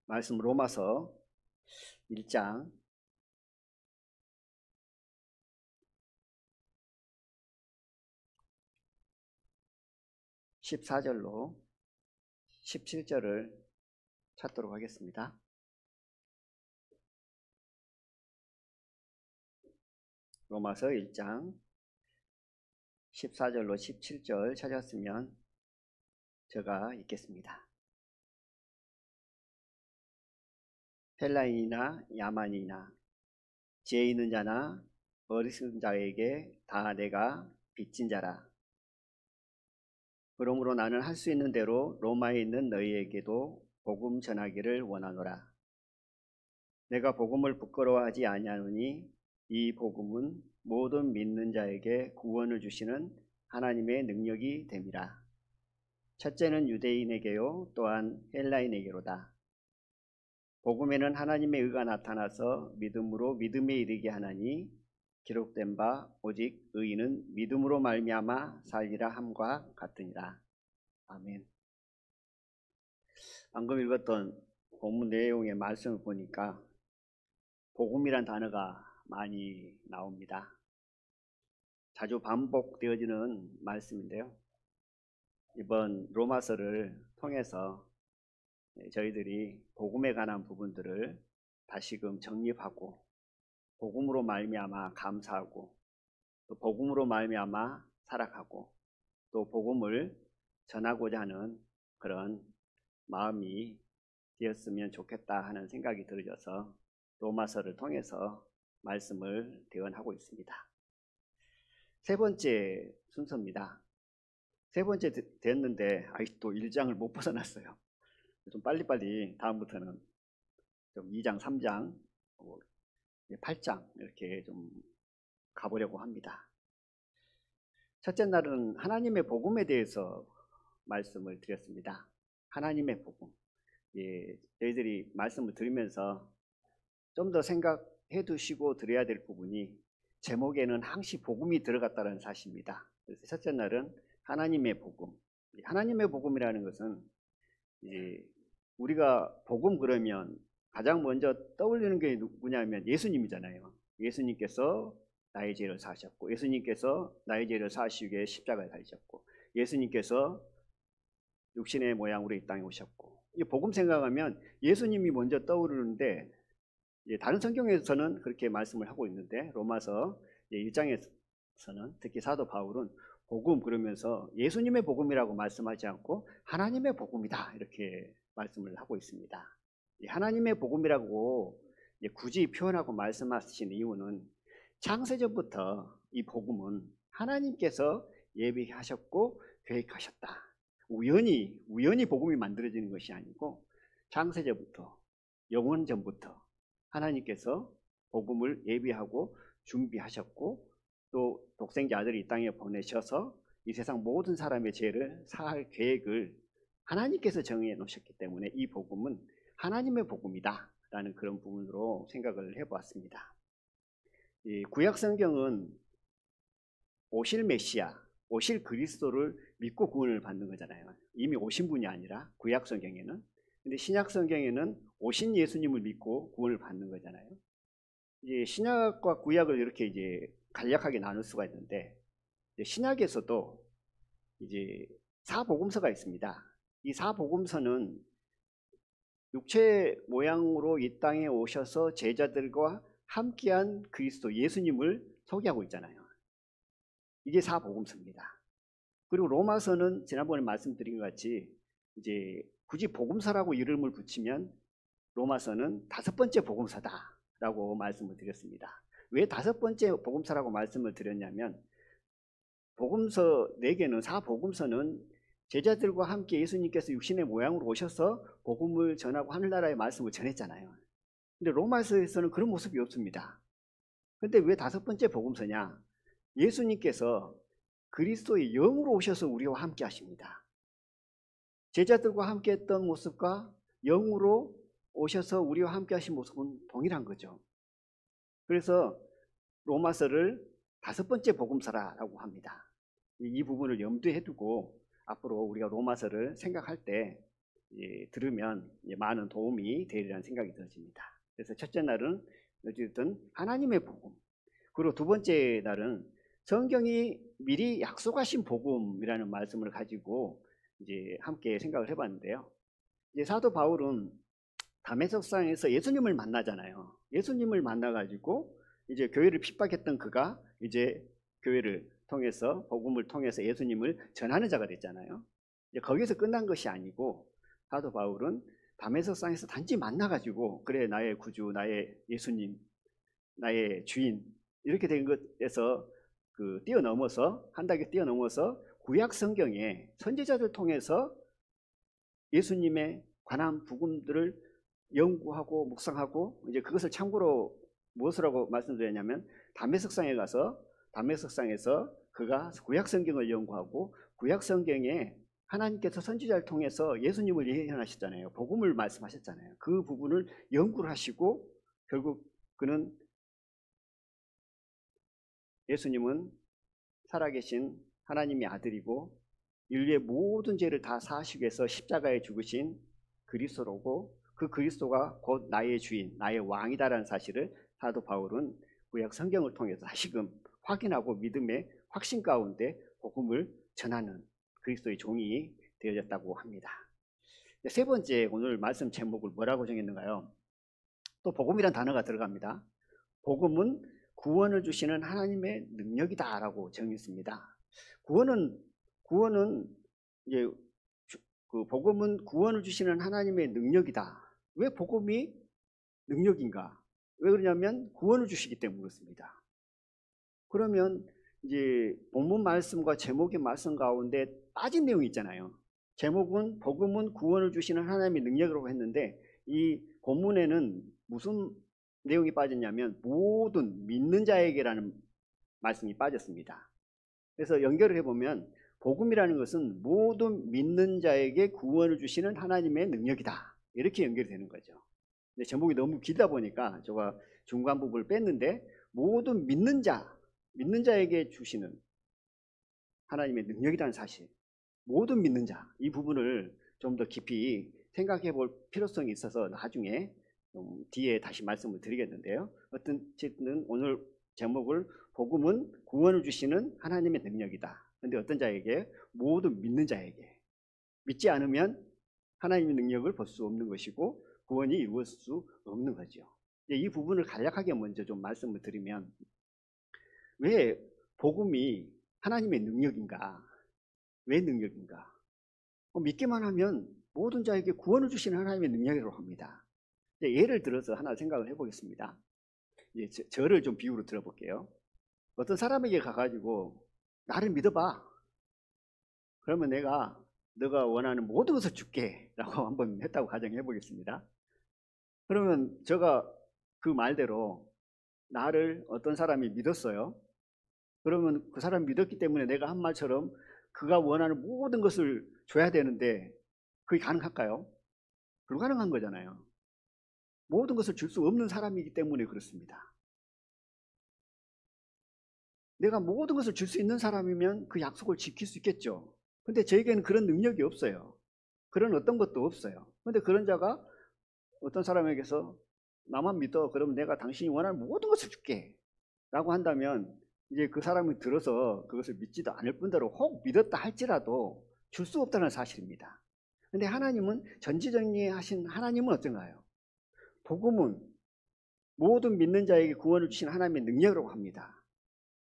말씀 로마서 1장 14절로 17절을 찾도록 하겠습니다. 로마서 1장 14절로 17절 찾았으면 제가 읽겠습니다. 헬라인이나 야만이나 지혜 있는 자나 어리석은 자에게 다 내가 빚진 자라. 그러므로 나는 할 수 있는 대로 로마에 있는 너희에게도 복음 전하기를 원하노라. 내가 복음을 부끄러워하지 아니하노니 이 복음은 모든 믿는 자에게 구원을 주시는 하나님의 능력이 됨이라. 첫째는 유대인에게요 또한 헬라인에게로다. 복음에는 하나님의 의가 나타나서 믿음으로 믿음에 이르게 하나니 기록된 바 오직 의인은 믿음으로 말미암아 살리라 함과 같으니라. 아멘. 방금 읽었던 본문 내용의 말씀을 보니까 복음이란 단어가 많이 나옵니다. 자주 반복되어지는 말씀인데요. 이번 로마서를 통해서 저희들이 복음에 관한 부분들을 다시금 정립하고 복음으로 말미암아 감사하고 또 복음으로 말미암아 살아가고 또 복음을 전하고자 하는 그런 마음이 되었으면 좋겠다 하는 생각이 들어져서 로마서를 통해서 말씀을 대언하고 있습니다. 세 번째 순서입니다. 세 번째 됐는데 아직도 1장을 못 벗어났어요. 좀 빨리빨리 다음부터는 좀 2장, 3장, 8장 이렇게 좀 가보려고 합니다. 첫째 날은 하나님의 복음에 대해서 말씀을 드렸습니다. 하나님의 복음. 저희들이 말씀을 들으면서 좀 더 생각해 두시고 드려야 될 부분이 제목에는 항시 복음이 들어갔다는 사실입니다. 그래서 첫째 날은 하나님의 복음. 하나님의 복음이라는 것은 우리가 복음 그러면 가장 먼저 떠올리는 게 누구냐면 예수님이잖아요. 예수님께서 나의 죄를 사하셨고 예수님께서 나의 죄를 사하시기 위해 십자가에 달리셨고 예수님께서 육신의 모양으로 이 땅에 오셨고 이 복음 생각하면 예수님이 먼저 떠오르는데 다른 성경에서는 그렇게 말씀을 하고 있는데 로마서 1장에서는 특히 사도 바울은 복음 그러면서 예수님의 복음이라고 말씀하지 않고 하나님의 복음이다 이렇게 말씀을 하고 있습니다. 하나님의 복음이라고 굳이 표현하고 말씀하신 이유는 창세전부터 이 복음은 하나님께서 예비하셨고 계획하셨다. 우연히 복음이 만들어지는 것이 아니고 창세전부터 영원전부터 하나님께서 복음을 예비하고 준비하셨고 또 독생자 아들을 이 땅에 보내셔서 이 세상 모든 사람의 죄를 사할 계획을 하나님께서 정해 놓으셨기 때문에 이 복음은 하나님의 복음이다 라는 그런 부분으로 생각을 해보았습니다. 구약 성경은 오실 메시아, 오실 그리스도를 믿고 구원을 받는 거잖아요. 이미 오신 분이 아니라 구약 성경에는. 근데 신약 성경에는 오신 예수님을 믿고 구원을 받는 거잖아요. 신약과 구약을 이렇게 간략하게 나눌 수가 있는데 신약에서도 사복음서가 있습니다. 이 사복음서는 육체 모양으로 이 땅에 오셔서 제자들과 함께한 그리스도 예수님을 소개하고 있잖아요. 이게 사복음서입니다. 그리고 로마서는 지난번에 말씀드린 것 같이 굳이 복음서라고 이름을 붙이면 로마서는 5번째 복음서다라고 말씀을 드렸습니다. 왜 5번째 복음서라고 말씀을 드렸냐면 복음서 4개는 사복음서는 제자들과 함께 예수님께서 육신의 모양으로 오셔서 복음을 전하고 하늘나라의 말씀을 전했잖아요. 근데 로마서에서는 그런 모습이 없습니다. 근데 왜 5번째 복음서냐? 예수님께서 그리스도의 영으로 오셔서 우리와 함께 하십니다. 제자들과 함께 했던 모습과 영으로 오셔서 우리와 함께 하신 모습은 동일한 거죠. 그래서 로마서를 5번째 복음서라고 합니다. 이 부분을 염두에 두고 앞으로 우리가 로마서를 생각할 때 들으면 많은 도움이 되리라는 생각이 들어집니다. 그래서 첫째 날은 어쨌든 하나님의 복음, 그리고 두 번째 날은 성경이 미리 약속하신 복음이라는 말씀을 가지고 이제 함께 생각을 해봤는데요. 이제 사도 바울은 다메섹상에서 예수님을 만나잖아요. 예수님을 만나가지고 이제 교회를 핍박했던 그가 이제 교회를 통해서 복음을 통해서 예수님을 전하는 자가 됐잖아요. 이제 거기서 끝난 것이 아니고 사도 바울은 다메섹상에서 단지 만나가지고 그래 나의 구주, 나의 예수님, 나의 주인 이렇게 된 것에서 뛰어넘어서 한 단계 뛰어넘어서 구약 성경에 선지자들 통해서 예수님의 관한 복음들을 연구하고 묵상하고 이제 그것을 참고로 무엇이라고 말씀드렸냐면 다메섹상에 가서 다메섹상에서 그가 구약 성경을 연구하고 구약 성경에 하나님께서 선지자를 통해서 예수님을 예언하셨잖아요. 복음을 말씀하셨잖아요. 그 부분을 연구를 하시고 결국 그는 예수님은 살아계신 하나님의 아들이고 인류의 모든 죄를 다 사하시기 위해서 십자가에 죽으신 그리스도로고 그 그리스도가 곧 나의 주인, 나의 왕이다라는 사실을 사도 바울은 구약 성경을 통해서 다시금 확인하고 믿음의 확신 가운데 복음을 전하는 그리스도의 종이 되어졌다고 합니다. 세 번째 오늘 말씀 제목을 뭐라고 정했는가요? 또 복음이란 단어가 들어갑니다. 복음은 구원을 주시는 하나님의 능력이다라고 정했습니다. 구원은 이제 복음은 구원을 주시는 하나님의 능력이다. 왜 복음이 능력인가? 왜 그러냐면 구원을 주시기 때문에 그렇습니다. 그러면 이제 본문 말씀과 제목의 말씀 가운데 빠진 내용이 있잖아요. 제목은 복음은 구원을 주시는 하나님의 능력이라고 했는데 이 본문에는 무슨 내용이 빠졌냐면 모든 믿는 자에게라는 말씀이 빠졌습니다. 그래서 연결을 해보면 복음이라는 것은 모든 믿는 자에게 구원을 주시는 하나님의 능력이다. 이렇게 연결이 되는 거죠. 근데 제목이 너무 길다 보니까 제가 중간 부분을 뺐는데 모든 믿는 자에게 주시는 하나님의 능력이라는 사실, 모든 믿는 자, 이 부분을 좀 더 깊이 생각해 볼 필요성이 있어서 나중에 뒤에 다시 말씀을 드리겠는데요. 어쨌든 오늘 제목을 복음은 구원을 주시는 하나님의 능력이다. 그런데 어떤 자에게? 모든 믿는 자에게. 믿지 않으면 하나님의 능력을 볼 수 없는 것이고 구원이 이루어질 수 없는 거죠. 이 부분을 간략하게 먼저 좀 말씀을 드리면 왜 복음이 하나님의 능력인가? 왜 능력인가? 믿기만 하면 모든 자에게 구원을 주시는 하나님의 능력이라고 합니다. 예를 들어서 하나 생각을 해보겠습니다. 저를 좀 비유로 들어볼게요. 어떤 사람에게 가가지고 나를 믿어봐. 그러면 너가 원하는 모든 것을 줄게 라고 한번 했다고 가정해 보겠습니다. 그러면 제가 그 말대로 나를 어떤 사람이 믿었어요. 그러면 그 사람이 믿었기 때문에 내가 한 말처럼 그가 원하는 모든 것을 줘야 되는데 그게 가능할까요? 불가능한 거잖아요. 모든 것을 줄 수 없는 사람이기 때문에 그렇습니다. 내가 모든 것을 줄 수 있는 사람이면 그 약속을 지킬 수 있겠죠. 근데 저에게는 그런 능력이 없어요. 그런 어떤 것도 없어요. 근데 그런 자가 어떤 사람에게서 나만 믿어. 그러면 내가 당신이 원하는 모든 것을 줄게. 라고 한다면 이제 그 사람이 들어서 그것을 믿지도 않을 뿐더러 혹 믿었다 할지라도 줄 수 없다는 사실입니다. 근데 하나님은 전지전능하신 하나님은 어떤가요? 복음은 모든 믿는 자에게 구원을 주신 하나님의 능력이라고 합니다.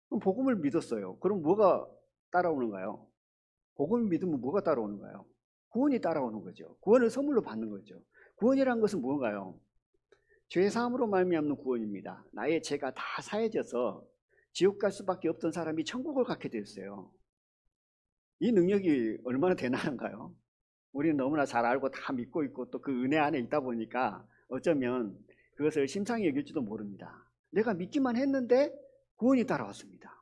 그럼 복음을 믿었어요. 그럼 뭐가 따라오는가요? 복음을 믿으면 뭐가 따라오는가요? 구원이 따라오는 거죠. 구원을 선물로 받는 거죠. 구원이란 것은 뭔가요? 죄사함으로 말미암는 구원입니다. 나의 죄가 다 사해져서 지옥 갈 수밖에 없던 사람이 천국을 갖게 됐어요. 이 능력이 얼마나 대단한가요? 우리는 너무나 잘 알고 다 믿고 있고 또 그 은혜 안에 있다 보니까 어쩌면 그것을 심상히 여길지도 모릅니다. 내가 믿기만 했는데 구원이 따라왔습니다.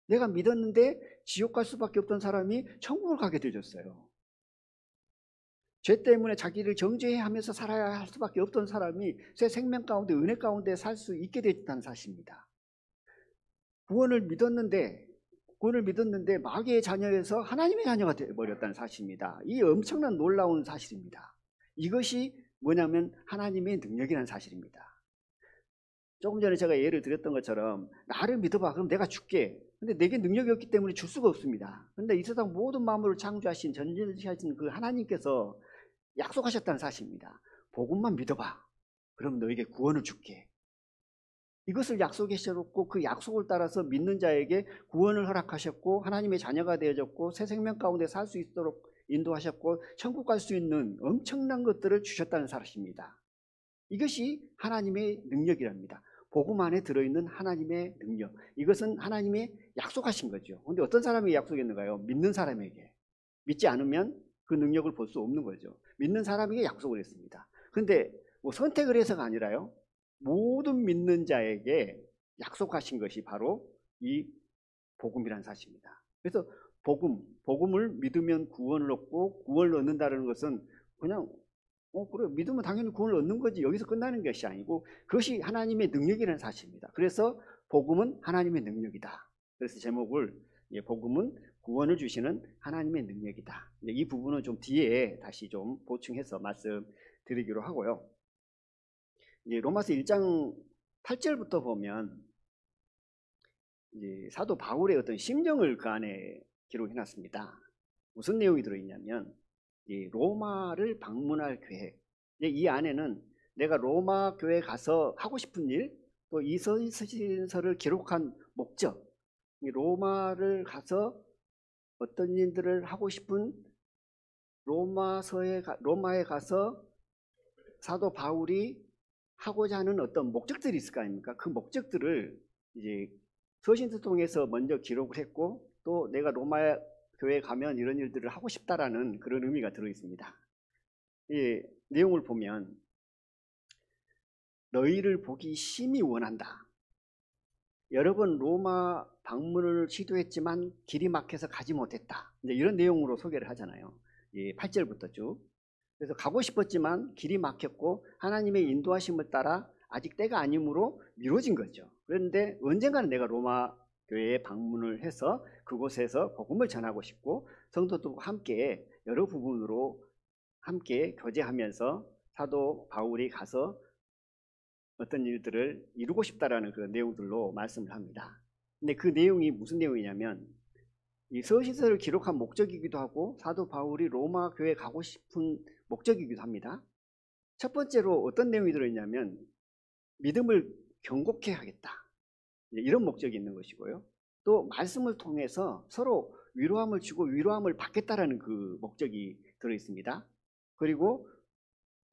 내가 믿었는데 지옥 갈 수밖에 없던 사람이 천국을 가게 되었어요. 죄 때문에 자기를 정죄하면서 살아야 할 수밖에 없던 사람이 새 생명 가운데 은혜 가운데 살 수 있게 됐다는 사실입니다. 구원을 믿었는데 마귀의 자녀에서 하나님의 자녀가 되어버렸다는 사실입니다. 이 엄청난 놀라운 사실입니다. 이것이 뭐냐면 하나님의 능력이라는 사실입니다. 조금 전에 제가 예를 드렸던 것처럼 나를 믿어봐, 그럼 내가 줄게. 근데 내게 능력이 없기 때문에 줄 수가 없습니다. 그런데 이 세상 모든 만물을 창조하신 전지하신 그 하나님께서 약속하셨다는 사실입니다. 복음만 믿어봐, 그럼 너에게 구원을 줄게. 이것을 약속하셨고 그 약속을 따라서 믿는 자에게 구원을 허락하셨고 하나님의 자녀가 되어졌고 새 생명 가운데 살 수 있도록 인도하셨고 천국 갈 수 있는 엄청난 것들을 주셨다는 사실입니다. 이것이 하나님의 능력이랍니다. 복음 안에 들어있는 하나님의 능력, 이것은 하나님의 약속하신 거죠. 그런데 어떤 사람에게 약속했는가요? 믿는 사람에게. 믿지 않으면 그 능력을 볼 수 없는 거죠. 믿는 사람에게 약속을 했습니다. 그런데 뭐 선택을 해서가 아니라요, 모든 믿는 자에게 약속하신 것이 바로 이 복음이라는 사실입니다. 그래서 복음을 믿으면 구원을 얻고 구원을 얻는다는 것은 그냥 그래, 믿으면 당연히 구원을 얻는 거지, 여기서 끝나는 것이 아니고 그것이 하나님의 능력이라는 사실입니다. 그래서 복음은 하나님의 능력이다. 그래서 제목을 복음은 구원을 주시는 하나님의 능력이다. 이 부분은 좀 뒤에 다시 좀 보충해서 말씀드리기로 하고요. 로마서 1장 8절부터 보면 사도 바울의 어떤 심정을 그 안에 기록해놨습니다. 무슨 내용이 들어있냐면 로마를 방문할 계획, 이 안에는 내가 로마 교회에 가서 하고 싶은 일, 또 이 서신서를 기록한 목적, 로마를 가서 어떤 일들을 하고 싶은, 로마에 가서 사도 바울이 하고자 하는 어떤 목적들이 있을 거 아닙니까? 그 목적들을 이제 서신서 통해서 먼저 기록을 했고, 또 내가 로마 교회에 가면 이런 일들을 하고 싶다라는 그런 의미가 들어 있습니다. 이 내용을 보면 너희를 보기 심히 원한다. 여러 번 로마 방문을 시도했지만 길이 막혀서 가지 못했다. 이제 이런 내용으로 소개를 하잖아요. 8절부터 쭉. 그래서 가고 싶었지만 길이 막혔고 하나님의 인도하심을 따라 아직 때가 아니므로 미뤄진 거죠. 그런데 언젠가는 내가 로마 교회에 방문을 해서 그곳에서 복음을 전하고 싶고 성도들과 함께 여러 부분으로 함께 교제하면서 사도 바울이 가서 어떤 일들을 이루고 싶다라는 그런 내용들로 말씀을 합니다. 근데 그 내용이 무슨 내용이냐면 이 서신서를 기록한 목적이기도 하고 사도 바울이 로마 교회에 가고 싶은 목적이기도 합니다. 첫 번째로 어떤 내용이 들어있냐면 믿음을 경고케 하겠다, 이런 목적이 있는 것이고요. 또 말씀을 통해서 서로 위로함을 주고 위로함을 받겠다라는 그 목적이 들어있습니다. 그리고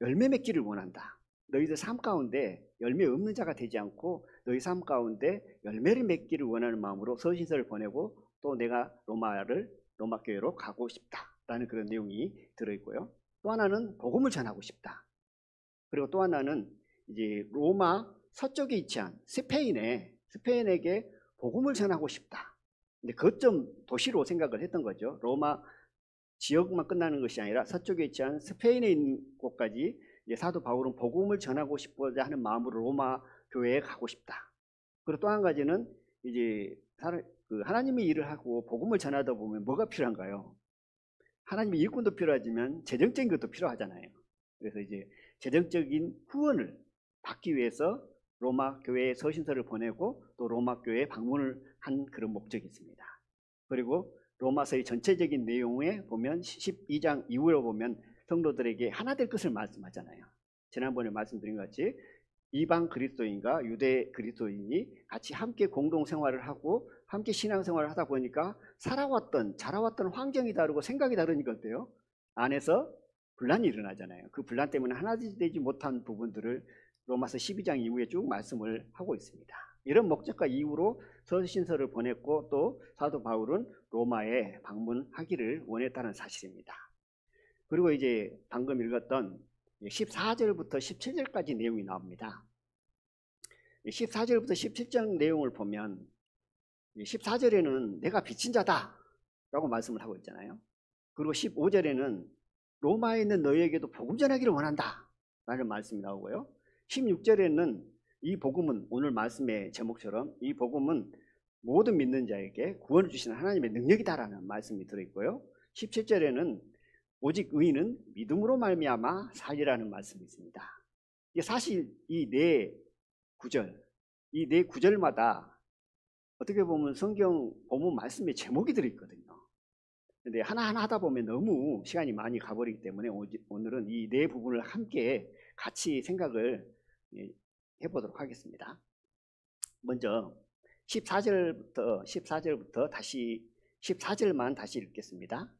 열매 맺기를 원한다. 너희들 삶 가운데 열매 없는 자가 되지 않고 너희 삶 가운데 열매를 맺기를 원하는 마음으로 서신서를 보내고 또 내가 로마 교회로 가고 싶다라는 그런 내용이 들어있고요. 또 하나는 복음을 전하고 싶다. 그리고 또 하나는 이제 로마 서쪽에 위치한 스페인에게 복음을 전하고 싶다. 근데 거점 도시로 생각을 했던 거죠. 로마 지역만 끝나는 것이 아니라 서쪽에 위치한 스페인에 있는 곳까지 사도 바울은 복음을 전하고 싶어야 하는 마음으로 로마 교회에 가고 싶다. 그리고 또 한 가지는 이제 하나님의 일을 하고 복음을 전하다 보면 뭐가 필요한가요? 하나님의 일꾼도 필요하지만 재정적인 것도 필요하잖아요. 그래서 이제 재정적인 후원을 받기 위해서 로마 교회에 서신서를 보내고 또 로마 교회에 방문을 한 그런 목적이 있습니다. 그리고 로마서의 전체적인 내용에 보면 12장 이후에 보면 성도들에게 하나 될 것을 말씀하잖아요. 지난번에 말씀드린 것 같이 이방 그리스도인과 유대 그리스도인이 같이 함께 공동생활을 하고 함께 신앙생활을 하다 보니까 자라왔던 환경이 다르고 생각이 다르니까 어때요? 안에서 분란이 일어나잖아요. 그 분란 때문에 하나 되지 못한 부분들을 로마서 12장 이후에 쭉 말씀을 하고 있습니다. 이런 목적과 이유로 서신서를 보냈고 또 사도 바울은 로마에 방문하기를 원했다는 사실입니다. 그리고 이제 방금 읽었던 14절부터 17절까지 내용이 나옵니다. 14절부터 17절 내용을 보면 14절에는 내가 빚진 자다 라고 말씀을 하고 있잖아요. 그리고 15절에는 로마에 있는 너희에게도 복음 전하기를 원한다 라는 말씀이 나오고요. 16절에는 이 복음은 오늘 말씀의 제목처럼 이 복음은 모든 믿는 자에게 구원을 주시는 하나님의 능력이다라는 말씀이 들어있고요. 17절에는 오직 의인은 믿음으로 말미암아 살리라는 말씀이 있습니다. 이게 사실 이 네 구절마다 어떻게 보면 성경 본문 말씀에 제목이 들어있거든요. 근데 하나하나 하다 보면 너무 시간이 많이 가버리기 때문에 오늘은 이 네 부분을 함께 같이 생각을 해보도록 하겠습니다. 먼저 14절부터 다시 14절만 다시 읽겠습니다.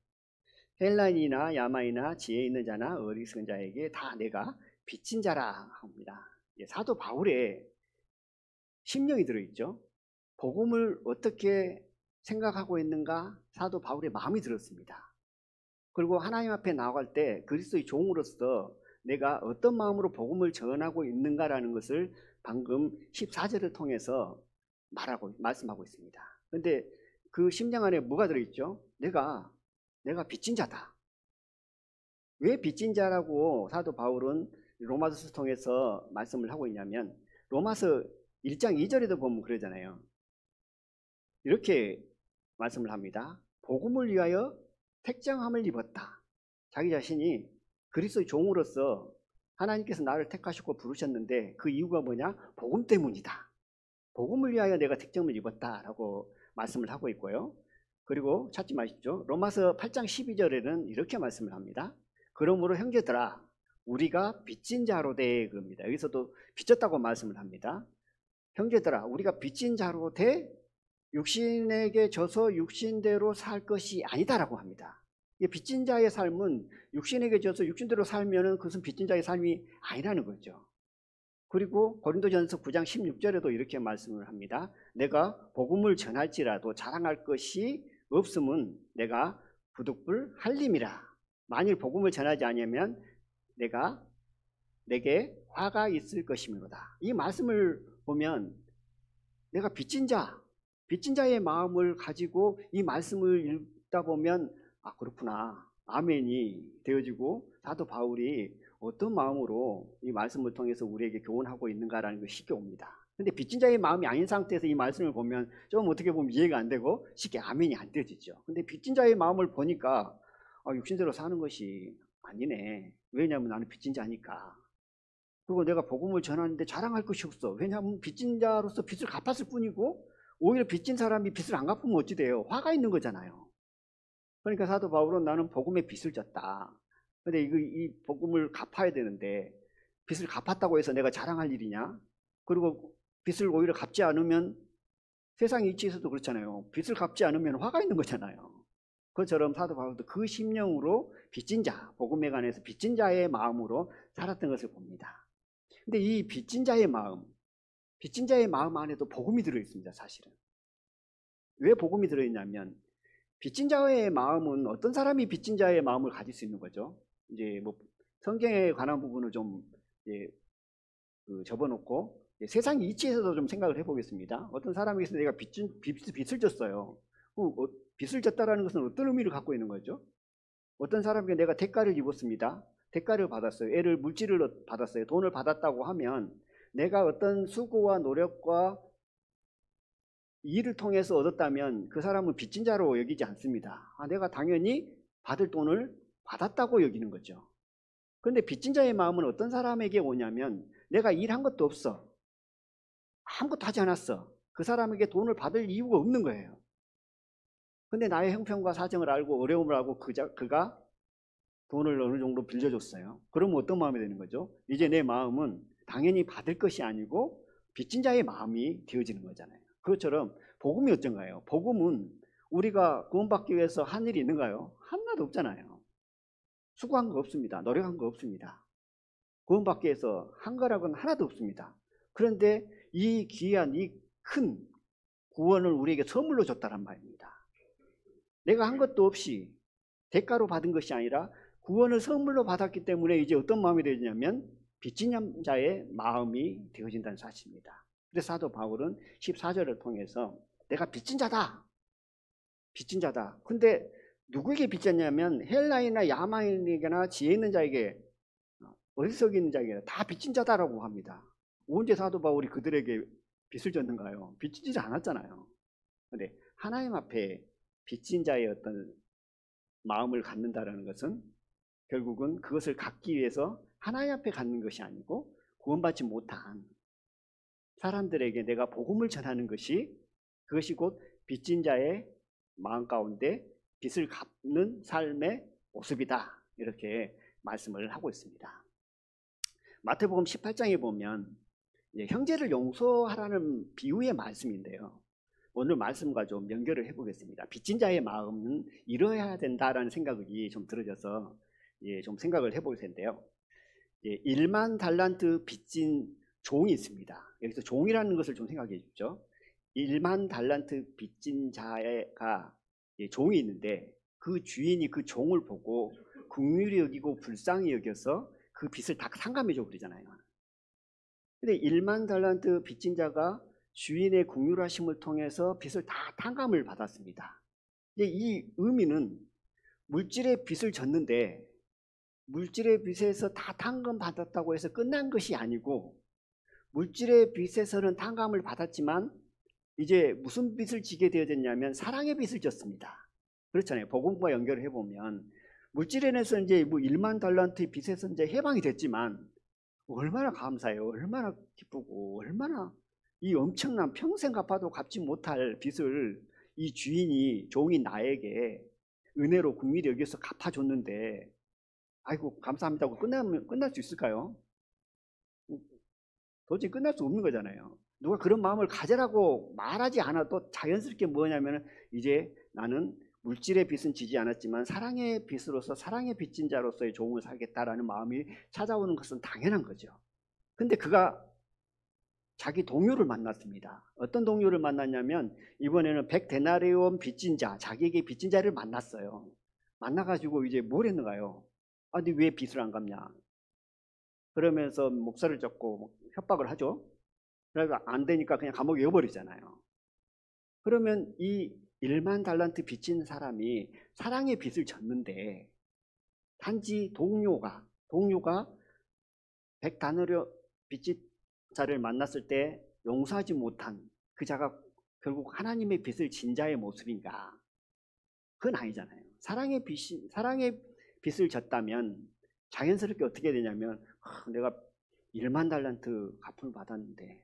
헬라인이나 야마이나 지혜 있는 자나 어리석은 자에게 다 내가 빚진 자라 합니다. 사도 바울의 심령이 들어있죠. 복음을 어떻게 생각하고 있는가 사도 바울의 마음이 들었습니다. 그리고 하나님 앞에 나아갈 때 그리스도의 종으로서 내가 어떤 마음으로 복음을 전하고 있는가라는 것을 방금 14절을 통해서 말씀하고 있습니다. 그런데 그 심령 안에 뭐가 들어있죠? 내가 빚진 자다. 왜 빚진 자라고 사도 바울은 로마서를 통해서 말씀을 하고 있냐면 로마서 1장 2절에도 보면 그러잖아요. 이렇게 말씀을 합니다. 복음을 위하여 택정함을 입었다. 자기 자신이 그리스도의 종으로서 하나님께서 나를 택하시고 부르셨는데 그 이유가 뭐냐? 복음 때문이다. 복음을 위하여 내가 택정을 입었다라고 말씀을 하고 있고요. 그리고 찾지 마십시오. 로마서 8장 12절에는 이렇게 말씀을 합니다. 그러므로 형제들아 우리가 빚진 자로 돼 그럽니다. 여기서도 빚졌다고 말씀을 합니다. 형제들아 우리가 빚진 자로 돼 육신에게 져서 육신대로 살 것이 아니다라고 합니다. 빚진 자의 삶은 육신에게 져서 육신대로 살면은 그것은 빚진 자의 삶이 아니라는 거죠. 그리고 고린도전서 9장 16절에도 이렇게 말씀을 합니다. 내가 복음을 전할지라도 자랑할 것이 없음은 내가 부득불 할림이라. 만일 복음을 전하지 않으면 내게 화가 있을 것이므로다. 이 말씀을 보면 내가 빚진 자의 마음을 가지고 이 말씀을 읽다 보면 아 그렇구나 아멘이 되어지고 사도 바울이 어떤 마음으로 이 말씀을 통해서 우리에게 교훈하고 있는가라는 것이 쉽게 옵니다. 근데 빚진 자의 마음이 아닌 상태에서 이 말씀을 보면 좀 어떻게 보면 이해가 안 되고 쉽게 아멘이 안 되어지죠. 근데 빚진 자의 마음을 보니까 육신대로 사는 것이 아니네. 왜냐하면 나는 빚진 자니까. 그리고 내가 복음을 전하는데 자랑할 것이 없어. 왜냐하면 빚진 자로서 빚을 갚았을 뿐이고 오히려 빚진 사람이 빚을 안 갚으면 어찌 돼요? 화가 있는 거잖아요. 그러니까 사도 바울은 나는 복음에 빚을 졌다. 근데 이 복음을 갚아야 되는데 빚을 갚았다고 해서 내가 자랑할 일이냐? 그리고 빚을 오히려 갚지 않으면 세상 이치에서도 그렇잖아요. 빚을 갚지 않으면 화가 있는 거잖아요. 그처럼 사도 바울도 그 심령으로 빚진 자, 복음에 관해서 빚진 자의 마음으로 살았던 것을 봅니다. 근데 이 빚진 자의 마음 안에도 복음이 들어있습니다. 사실은. 왜 복음이 들어있냐면 빚진 자의 마음은 어떤 사람이 빚진 자의 마음을 가질 수 있는 거죠? 이제 뭐 성경에 관한 부분을 좀 접어놓고 세상 이치에서도 좀 생각을 해보겠습니다. 어떤 사람에게서 내가 빚을 졌어요. 빚을 졌다라는 것은 어떤 의미를 갖고 있는 거죠? 어떤 사람에게 내가 대가를 입었습니다. 대가를 받았어요. 애를 물질을 받았어요. 돈을 받았다고 하면 내가 어떤 수고와 노력과 일을 통해서 얻었다면 그 사람은 빚진 자로 여기지 않습니다. 내가 당연히 받을 돈을 받았다고 여기는 거죠. 그런데 빚진 자의 마음은 어떤 사람에게 오냐면 내가 일한 것도 없어. 아무것도 하지 않았어. 그 사람에게 돈을 받을 이유가 없는 거예요. 근데 나의 형편과 사정을 알고 어려움을 알고 그가 돈을 어느 정도 빌려줬어요. 그러면 어떤 마음이 되는 거죠? 이제 내 마음은 당연히 받을 것이 아니고 빚진 자의 마음이 되어지는 거잖아요. 그것처럼 복음이 어쩐가요? 복음은 우리가 구원받기 위해서 한 일이 있는가요? 하나도 없잖아요. 수고한 거 없습니다. 노력한 거 없습니다. 구원받기 위해서 한 거라고는 하나도 없습니다. 그런데 이 귀한 이 큰 구원을 우리에게 선물로 줬다란 말입니다. 내가 한 것도 없이 대가로 받은 것이 아니라 구원을 선물로 받았기 때문에 이제 어떤 마음이 되냐면 빚진 자의 마음이 되어진다는 사실입니다. 그래서 사도 바울은 14절을 통해서 내가 빚진 자다. 근데 누구에게 빚졌냐면 헬라인이나 야마인에게나 지혜 있는 자에게 어리석은 있는 자에게 다 빚진 자다라고 합니다. 언제 사도 바울이 그들에게 빚을 졌는가요? 빚지지 않았잖아요. 그런데 하나님 앞에 빚진 자의 어떤 마음을 갖는다라는 것은 결국은 그것을 갖기 위해서 하나님 앞에 갖는 것이 아니고 구원받지 못한 사람들에게 내가 복음을 전하는 것이 그것이 곧 빚진 자의 마음 가운데 빚을 갚는 삶의 모습이다. 이렇게 말씀을 하고 있습니다. 마태복음 18장에 보면 형제를 용서하라는 비유의 말씀인데요. 오늘 말씀과 좀 연결을 해보겠습니다. 빚진 자의 마음은 이뤄야 된다라는 생각이 좀 들어져서 좀 생각을 해볼 텐데요. 1만 달란트 빚진 종이 있습니다. 여기서 종이라는 것을 좀 생각해 주죠. 1만 달란트 빚진 자가 종이 있는데 그 주인이 그 종을 보고 긍휼히 여기고 불쌍히 여겨서 그 빚을 다 상감해 줘 버리잖아요. 근데 1만 달란트 빚진 자가 주인의 긍휼하심을 통해서 빚을 다 탕감을 받았습니다. 이 의미는 물질의 빚을 졌는데 물질의 빚에서 다 탕감 받았다고 해서 끝난 것이 아니고 물질의 빚에서는 탕감을 받았지만 이제 무슨 빚을 지게 되어졌냐면 사랑의 빚을 졌습니다. 그렇잖아요. 복음과 연결을 해보면 물질에서 이제 뭐 1만 달란트의 빚에서 이제 해방이 됐지만 얼마나 감사해요. 얼마나 기쁘고 얼마나 이 엄청난 평생 갚아도 갚지 못할 빚을 이 주인이 종이 나에게 은혜로 긍휼히 여기서 갚아줬는데 아이고 감사합니다고 끝날 수 있을까요? 도저히 끝날 수 없는 거잖아요. 누가 그런 마음을 가져라고 말하지 않아도 자연스럽게 뭐냐면 이제 나는 물질의 빚은 지지 않았지만 사랑의 빚으로서 사랑의 빚진 자로서의 종을 살겠다라는 마음이 찾아오는 것은 당연한 거죠. 근데 그가 자기 동료를 만났습니다. 어떤 동료를 만났냐면 이번에는 100데나리온 빚진 자, 자기에게 빚진 자를 만났어요. 만나가지고 이제 뭘 했는가요? 아, 근데 왜 빚을 안 갚냐? 그러면서 목살을 잡고 협박을 하죠. 그러니까 안 되니까 그냥 감옥에 넣어버리잖아요. 그러면 이 1만 달란트 빚진 사람이 사랑의 빚을 졌는데 단지 동료가 100데나리온 빚진 자를 만났을 때 용서하지 못한 그 자가 결국 하나님의 빚을 진 자의 모습인가? 그건 아니잖아요. 사랑의 빚을 졌다면 자연스럽게 어떻게 되냐면 내가 1만 달란트 갚음을 받았는데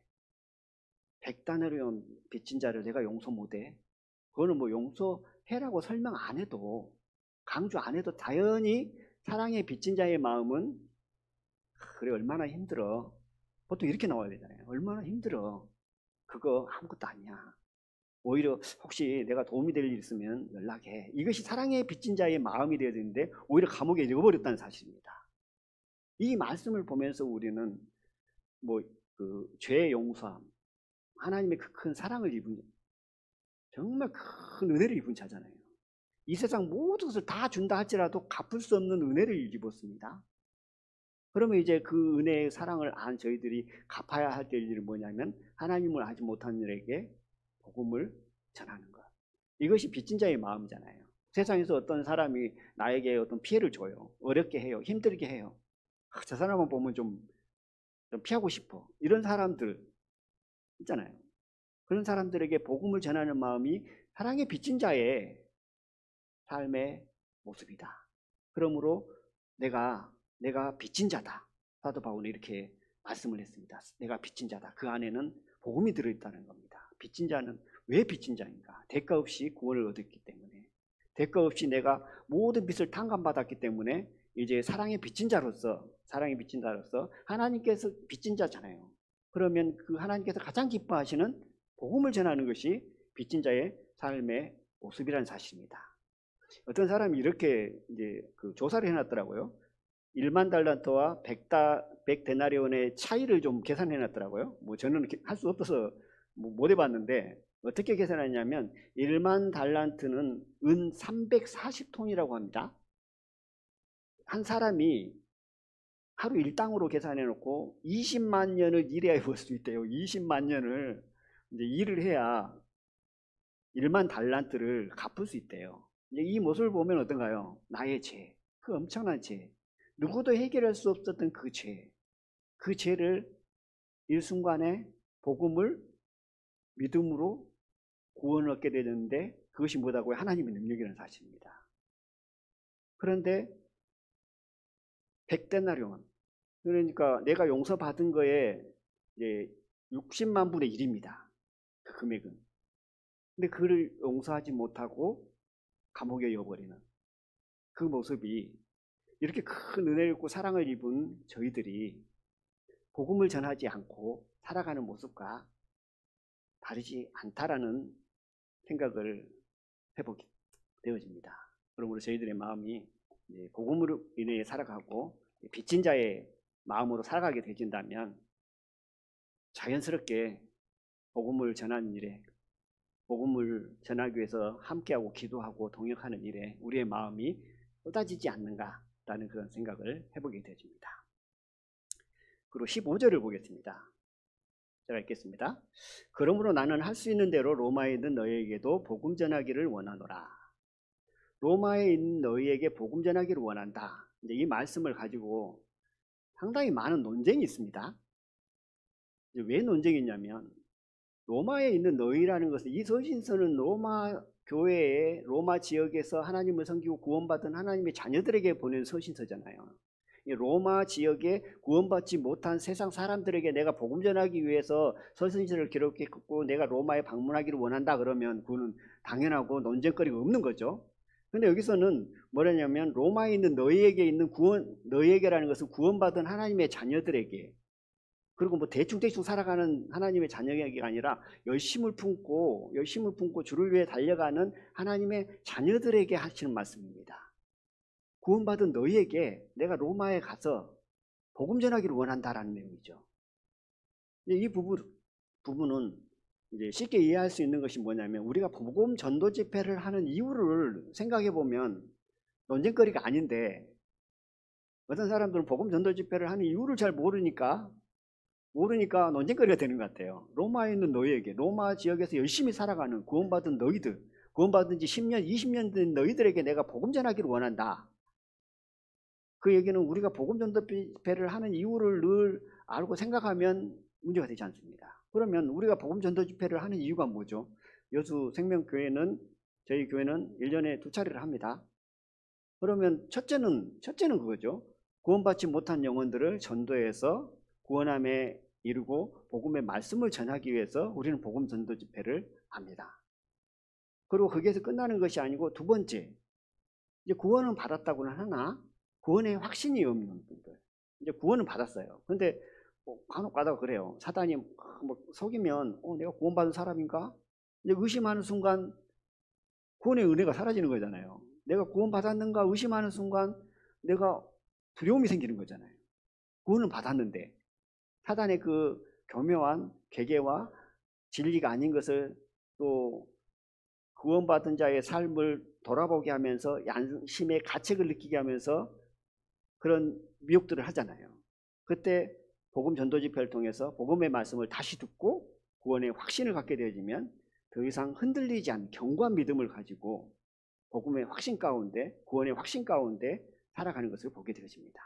100데나리온 빚진 자를 내가 용서 못해? 그거는 뭐 용서해라고 설명 안 해도 강조 안 해도 당연히 사랑의 빚진 자의 마음은 그래 얼마나 힘들어. 보통 이렇게 나와야 되잖아요. 얼마나 힘들어. 그거 아무것도 아니야. 오히려 혹시 내가 도움이 될 일 있으면 연락해. 이것이 사랑의 빚진 자의 마음이 되어야 되는데 오히려 감옥에 넣어버렸다는 사실입니다. 이 말씀을 보면서 우리는 뭐 그 죄의 용서함, 하나님의 그 큰 사랑을 입은 정말 큰 은혜를 입은 자잖아요. 이 세상 모든 것을 다 준다 할지라도 갚을 수 없는 은혜를 입었습니다. 그러면 이제 그 은혜의 사랑을 안 저희들이 갚아야 할 일은 뭐냐면 하나님을 알지 못한 일에게 복음을 전하는 것. 이것이 빚진 자의 마음이잖아요. 세상에서 어떤 사람이 나에게 어떤 피해를 줘요. 어렵게 해요. 힘들게 해요. 저 사람만 보면 좀 피하고 싶어. 이런 사람들 있잖아요. 그런 사람들에게 복음을 전하는 마음이 사랑의 빚진 자의 삶의 모습이다. 그러므로 내가 빚진 자다. 사도 바울은 이렇게 말씀을 했습니다. 내가 빚진 자다. 그 안에는 복음이 들어있다는 겁니다. 빚진 자는 왜 빚진 자인가? 대가 없이 구원을 얻었기 때문에, 대가 없이 내가 모든 빚을 탕감받았기 때문에 이제 사랑의 빚진 자로서 하나님께서 빚진 자잖아요. 그러면 그 하나님께서 가장 기뻐하시는 복음을 전하는 것이 빚진 자의 삶의 모습이라는 사실입니다. 어떤 사람이 이렇게 이제 그 조사를 해놨더라고요. 1만 달란트와 100데나리온의 차이를 좀 계산해놨더라고요. 뭐 저는 할 수 없어서 못 해봤는데 어떻게 계산하냐면 1만 달란트는 은 340톤이라고 합니다. 한 사람이 하루 일당으로 계산해놓고 20만 년을 일해야 벌 수 있대요. 20만 년을 이제 일을 해야 1만 달란트를 갚을 수 있대요. 이제 이 모습을 보면 어떤가요? 나의 죄, 그 엄청난 죄, 누구도 해결할 수 없었던 그 죄, 그 죄를 일순간에 복음을 믿음으로 구원을 얻게 되는데 그것이 뭐다고요? 하나님의 능력이라는 사실입니다. 그런데 100데나리온. 그러니까 내가 용서받은 거에 이제 60만 분의 1입니다. 그 금액은. 근데 그를 용서하지 못하고 감옥에 넣어버리는 그 모습이, 이렇게 큰 은혜를 입고 사랑을 입은 저희들이 복음을 전하지 않고 살아가는 모습과 다르지 않다라는 생각을 해보게 되어집니다. 그러므로 저희들의 마음이 복음으로 인해 살아가고 빚진 자의 마음으로 살아가게 되진다면 자연스럽게 복음을 전하는 일에, 복음을 전하기 위해서 함께하고 기도하고 동역하는 일에 우리의 마음이 쏟아지지 않는가라는 그런 생각을 해보게 되어집니다. 그리고 15절을 보겠습니다. 제가 읽겠습니다. 그러므로 나는 할 수 있는 대로 로마에 있는 너희에게도 복음 전하기를 원하노라. 로마에 있는 너희에게 복음 전하기를 원한다. 이제 이 말씀을 가지고 상당히 많은 논쟁이 있습니다. 왜 논쟁이 있냐면, 로마에 있는 너희라는 것은, 이 서신서는 로마 교회에, 로마 지역에서 하나님을 섬기고 구원받은 하나님의 자녀들에게 보낸 서신서잖아요. 로마 지역에 구원받지 못한 세상 사람들에게 내가 복음 전하기 위해서 서신서를 기록했고 내가 로마에 방문하기를 원한다 그러면 그거는 당연하고 논쟁거리가 없는 거죠. 근데 여기서는 뭐라냐면, 로마에 있는 너희에게 있는 구원, 너희에게라는 것은 구원받은 하나님의 자녀들에게, 그리고 뭐 대충 살아가는 하나님의 자녀에게가 아니라 열심을 품고 주를 위해 달려가는 하나님의 자녀들에게 하시는 말씀입니다. 구원받은 너희에게 내가 로마에 가서 복음 전하기를 원한다라는 내용이죠. 이 부분은 이제 쉽게 이해할 수 있는 것이 뭐냐면, 우리가 복음 전도 집회를 하는 이유를 생각해 보면 논쟁거리가 아닌데, 어떤 사람들은 복음 전도 집회를 하는 이유를 잘 모르니까 논쟁거리가 되는 것 같아요. 로마에 있는 너희에게, 로마 지역에서 열심히 살아가는 구원받은 너희들, 구원받은 지 10년, 20년 된 너희들에게 내가 복음 전하기를 원한다. 그 얘기는 우리가 복음 전도 집회를 하는 이유를 늘 알고 생각하면 문제가 되지 않습니다. 그러면 우리가 복음 전도 집회를 하는 이유가 뭐죠? 여수 생명교회는, 저희 교회는 1년에 2차례를 합니다. 그러면 첫째는 그거죠. 구원받지 못한 영혼들을 전도해서 구원함에 이르고 복음의 말씀을 전하기 위해서 우리는 복음 전도 집회를 합니다. 그리고 거기에서 끝나는 것이 아니고, 두 번째, 이제 구원은 받았다고는 하나 구원의 확신이 없는 분들, 이제 구원은 받았어요. 근데 간혹 가다가 그래요. 사단이 뭐 속이면 내가 구원받은 사람인가? 이제 의심하는 순간 구원의 은혜가 사라지는 거잖아요. 내가 구원받았는가 의심하는 순간 내가 두려움이 생기는 거잖아요. 구원은 받았는데 사단의 그 교묘한 계계와 진리가 아닌 것을, 또 구원받은 자의 삶을 돌아보게 하면서 양심의 가책을 느끼게 하면서 그런 미혹들을 하잖아요. 그때 복음 전도 집회를 통해서 복음의 말씀을 다시 듣고 구원의 확신을 갖게 되어지면 더 이상 흔들리지 않는 견고한 믿음을 가지고 복음의 확신 가운데, 구원의 확신 가운데 살아가는 것을 보게 되어집니다.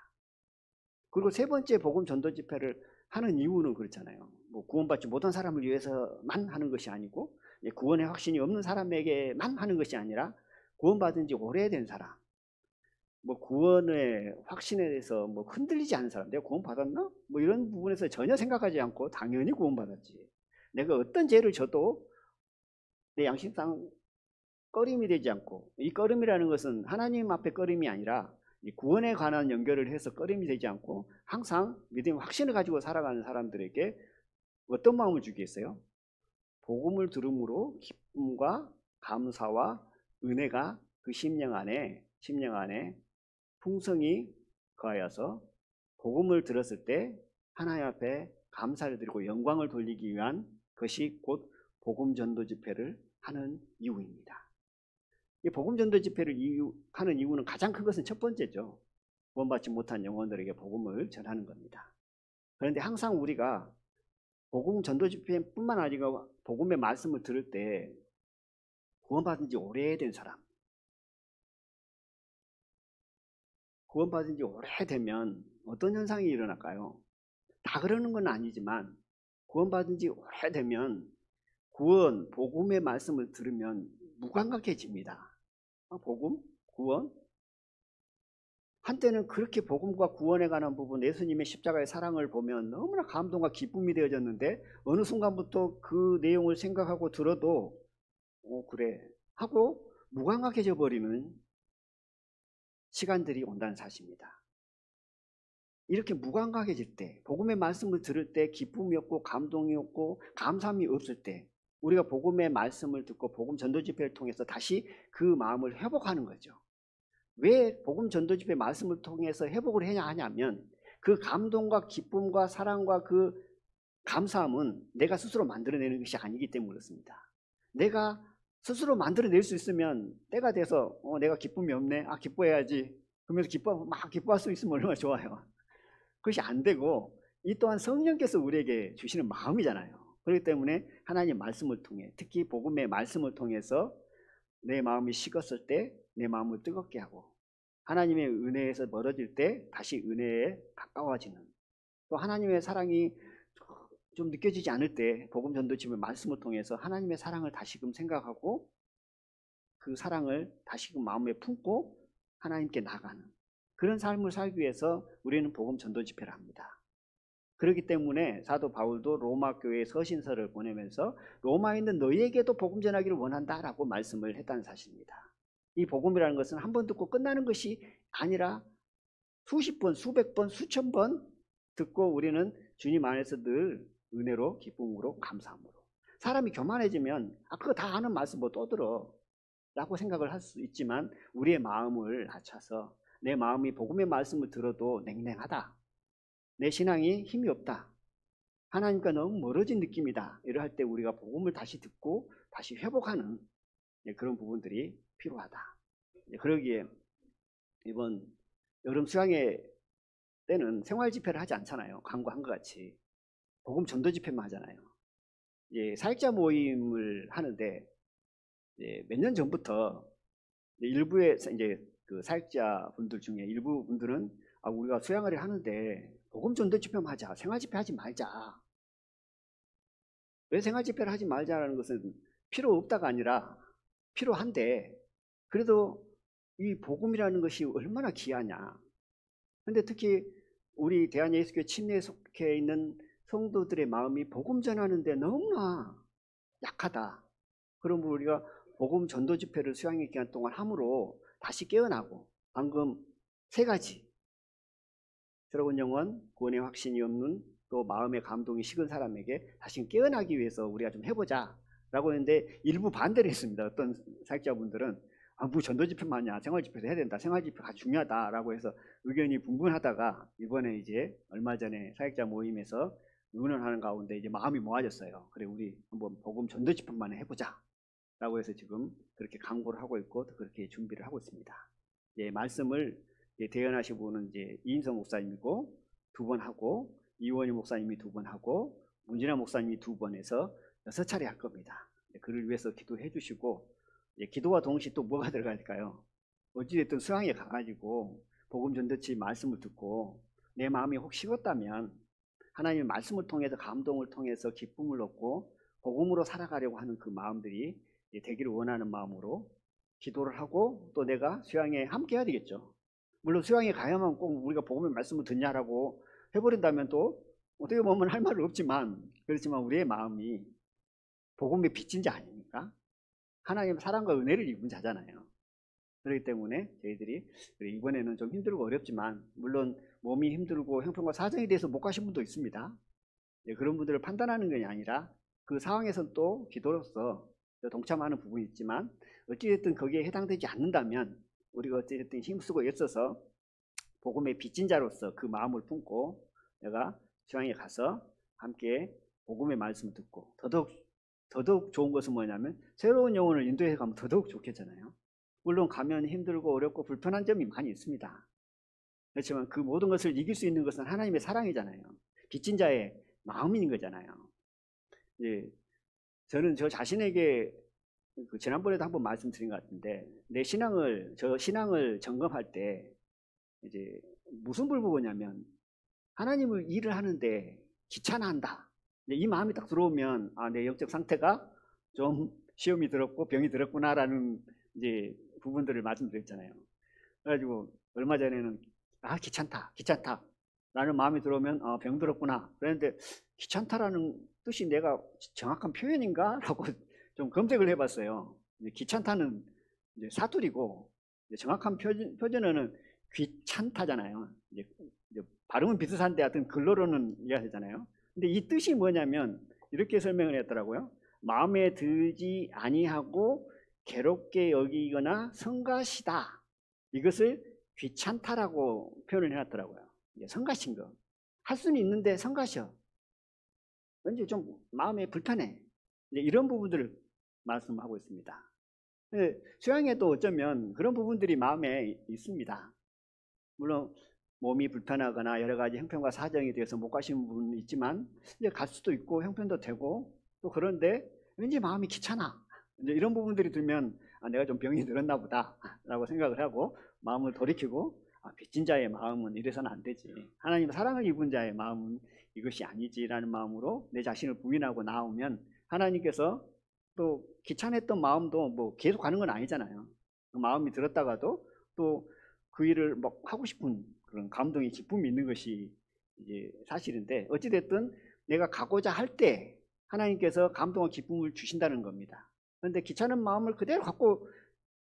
그리고 세 번째, 복음 전도 집회를 하는 이유는 그렇잖아요. 뭐 구원받지 못한 사람을 위해서만 하는 것이 아니고, 구원의 확신이 없는 사람에게만 하는 것이 아니라 구원받은 지 오래된 사람, 뭐 구원의 확신에 대해서 뭐 흔들리지 않은 사람, 내가 구원받았나? 뭐 이런 부분에서 전혀 생각하지 않고 당연히 구원받았지, 내가 어떤 죄를 져도 내 양심상 꺼림이 되지 않고, 이 꺼림이라는 것은 하나님 앞에 꺼림이 아니라 이 구원에 관한 연결을 해서 꺼림이 되지 않고 항상 믿음의 확신을 가지고 살아가는 사람들에게 어떤 마음을 주겠어요? 복음을 들음으로 기쁨과 감사와 은혜가 그 심령 안에 풍성이 거하여서 복음을 들었을 때 하나님 앞에 감사를 드리고 영광을 돌리기 위한 것이 곧 복음 전도 집회를 하는 이유입니다. 이 복음 전도 집회를 하는 이유는, 가장 큰 것은 첫 번째죠. 구원받지 못한 영혼들에게 복음을 전하는 겁니다. 그런데 항상 우리가 복음 전도 집회뿐만 아니라 복음의 말씀을 들을 때 구원받은 지 오래된 사람, 구원받은 지 오래되면 어떤 현상이 일어날까요? 다 그러는 건 아니지만 구원받은 지 오래되면 복음의 말씀을 들으면 무감각해집니다. 복음, 구원, 한때는 그렇게 복음과 구원에 관한 부분, 예수님의 십자가의 사랑을 보면 너무나 감동과 기쁨이 되어졌는데 어느 순간부터 그 내용을 생각하고 들어도 그래 하고 무감각해져 버리는 시간들이 온다는 사실입니다. 이렇게 무감각해질 때, 복음의 말씀을 들을 때 기쁨이 없고 감동이 없고 감사함이 없을 때 우리가 복음의 말씀을 듣고 복음 전도 집회를 통해서 다시 그 마음을 회복하는 거죠. 왜 복음 전도 집회 말씀을 통해서 회복을 해야 하냐면 그 감동과 기쁨과 사랑과 그 감사함은 내가 스스로 만들어내는 것이 아니기 때문에 그렇습니다. 내가 스스로 만들어낼 수 있으면 때가 돼서 내가 기쁨이 없네, 기뻐해야지 그러면서 막 기뻐할 수 있으면 얼마나 좋아요. 그것이 안 되고 이 또한 성령께서 우리에게 주시는 마음이잖아요. 그렇기 때문에 하나님 말씀을 통해, 특히 복음의 말씀을 통해서 내 마음이 식었을 때 내 마음을 뜨겁게 하고 하나님의 은혜에서 멀어질 때 다시 은혜에 가까워지는, 또 하나님의 사랑이 좀 느껴지지 않을 때 복음 전도집의 말씀을 통해서 하나님의 사랑을 다시금 생각하고 그 사랑을 다시금 마음에 품고 하나님께 나가는 그런 삶을 살기 위해서 우리는 복음 전도 집회를 합니다. 그렇기 때문에 사도 바울도 로마 교회에 서신서를 보내면서 로마에 있는 너희에게도 복음 전하기를 원한다라고 말씀을 했다는 사실입니다. 이 복음이라는 것은 한 번 듣고 끝나는 것이 아니라 수십 번, 수백 번, 수천 번 듣고 우리는 주님 안에서 늘 은혜로, 기쁨으로, 감사함으로. 사람이 교만해지면 그거 다 아는 말씀 뭐 또 들어 라고 생각을 할 수 있지만 우리의 마음을 낮춰서 내 마음이 복음의 말씀을 들어도 냉랭하다, 내 신앙이 힘이 없다, 하나님과 너무 멀어진 느낌이다, 이럴 때 우리가 복음을 다시 듣고 다시 회복하는 그런 부분들이 필요하다. 그러기에 이번 여름 수양회 때는 생활 집회를 하지 않잖아요. 광고한 것 같이 복음 전도 집회만 하잖아요. 사역자 모임을 하는데 몇 년 전부터 일부의 그 사역자 분들 중에 일부 분들은 우리가 수양회를 하는데 복음 전도 집회만 하자, 생활 집회 하지 말자. 왜 생활 집회를 하지 말자라는 것은 필요 없다가 아니라 필요한데 그래도 이 복음이라는 것이 얼마나 귀하냐. 근데 특히 우리 대한예수교회 침례에 속해 있는 성도들의 마음이 복음 전하는데 너무나 약하다. 그럼 우리가 복음 전도 집회를 수양회 기간 동안 함으로 다시 깨어나고, 방금 세 가지, 새로운 영혼, 구원의 확신이 없는, 또 마음의 감동이 식은 사람에게 다시 깨어나기 위해서 우리가 좀 해보자 라고 했는데 일부 반대를 했습니다. 어떤 사역자분들은 뭐 전도 집회만 하냐, 생활 집회도 해야 된다, 생활 집회가 중요하다라고 해서 의견이 분분하다가 이번에 이제 얼마 전에 사역자 모임에서 의논하는 가운데 이제 마음이 모아졌어요. 그래, 우리 한번 복음 전도 집회만 해보자 라고 해서 지금 그렇게 강구를 하고 있고 그렇게 준비를 하고 있습니다. 말씀을 대연하신 분은 이제 이인성 목사님이고 2번 하고, 이원희 목사님이 2번 하고, 문진아 목사님이 2번 해서 6차례 할 겁니다. 그를 위해서 기도해 주시고, 기도와 동시에 또 뭐가 들어갈까요? 어찌됐든 수양에 가가지고 복음 전도치 말씀을 듣고 내 마음이 혹 식었다면 하나님의 말씀을 통해서 감동을 통해서 기쁨을 얻고 복음으로 살아가려고 하는 그 마음들이 되기를 원하는 마음으로 기도를 하고, 또 내가 수양에 함께 해야 되겠죠. 물론 수양에 가야만 꼭 우리가 복음의 말씀을 듣냐라고 해버린다면 또 어떻게 보면 할 말은 없지만, 그렇지만 우리의 마음이 복음의 빚진 자 아닙니까? 하나님의 사랑과 은혜를 입은 자잖아요. 그렇기 때문에 저희들이 이번에는 좀 힘들고 어렵지만, 물론 몸이 힘들고 형편과 사정에 대해서 못 가신 분도 있습니다. 그런 분들을 판단하는 것이 아니라 그 상황에서 또 기도로서 동참하는 부분이 있지만, 어찌됐든 거기에 해당되지 않는다면 우리가 어찌됐든 힘쓰고 애써서 복음의 빚진 자로서 그 마음을 품고 내가 수양에 가서 함께 복음의 말씀을 듣고, 더더욱 좋은 것은 뭐냐면 새로운 영혼을 인도해 가면 더더욱 좋겠잖아요. 물론 가면 힘들고 어렵고 불편한 점이 많이 있습니다. 그렇지만 그 모든 것을 이길 수 있는 것은 하나님의 사랑이잖아요. 빚진 자의 마음인 거잖아요. 저는 저 자신에게 지난번에도 한번 말씀드린 것 같은데, 저 신앙을 점검할 때 이제 무슨 불법이냐면 하나님을 일을 하는데 귀찮아한다. 이 마음이 딱 들어오면 내 영적 상태가 좀 시험이 들었고 병이 들었구나라는 이제 부분들을 말씀드렸잖아요. 그래가지고 얼마 전에는 아, 귀찮다, 귀찮다 라는 마음이 들어오면 병들었구나. 그런데 귀찮다라는 뜻이 내가 정확한 표현인가? 라고 좀 검색을 해봤어요. 귀찮다는 이제 사투리고 정확한 표준어는 귀찮다잖아요. 이제 발음은 비슷한데 하여튼 글로로는 이해가 되잖아요. 근데 이 뜻이 뭐냐면 이렇게 설명을 했더라고요. 마음에 들지 아니하고 괴롭게 여기거나 성가시다. 이것을 귀찮다라고 표현을 해놨더라고요. 성가신 거. 할 수는 있는데 성가셔. 왠지 좀 마음에 불편해. 이런 부분들을 말씀하고 있습니다. 수양에도 어쩌면 그런 부분들이 마음에 있습니다. 물론 몸이 불편하거나 여러 가지 형편과 사정에 대해서 못 가시는 부분은 있지만 이제 갈 수도 있고 형편도 되고 또 그런데 왠지 마음이 귀찮아. 이제 이런 부분들이 들면 내가 좀 병이 들었나 보다 라고 생각을 하고 마음을 돌이키고 빚진 자의 마음은 이래서는 안 되지. 하나님 사랑을 입은 자의 마음은 이것이 아니지라는 마음으로 내 자신을 부인하고 나오면 하나님께서 또 귀찮았던 마음도 뭐 계속 가는 건 아니잖아요. 그 마음이 들었다가도 또 그 일을 막 하고 싶은 그런 감동이 기쁨이 있는 것이 이제 사실인데 어찌됐든 내가 가고자 할 때 하나님께서 감동과 기쁨을 주신다는 겁니다. 그런데 귀찮은 마음을 그대로 갖고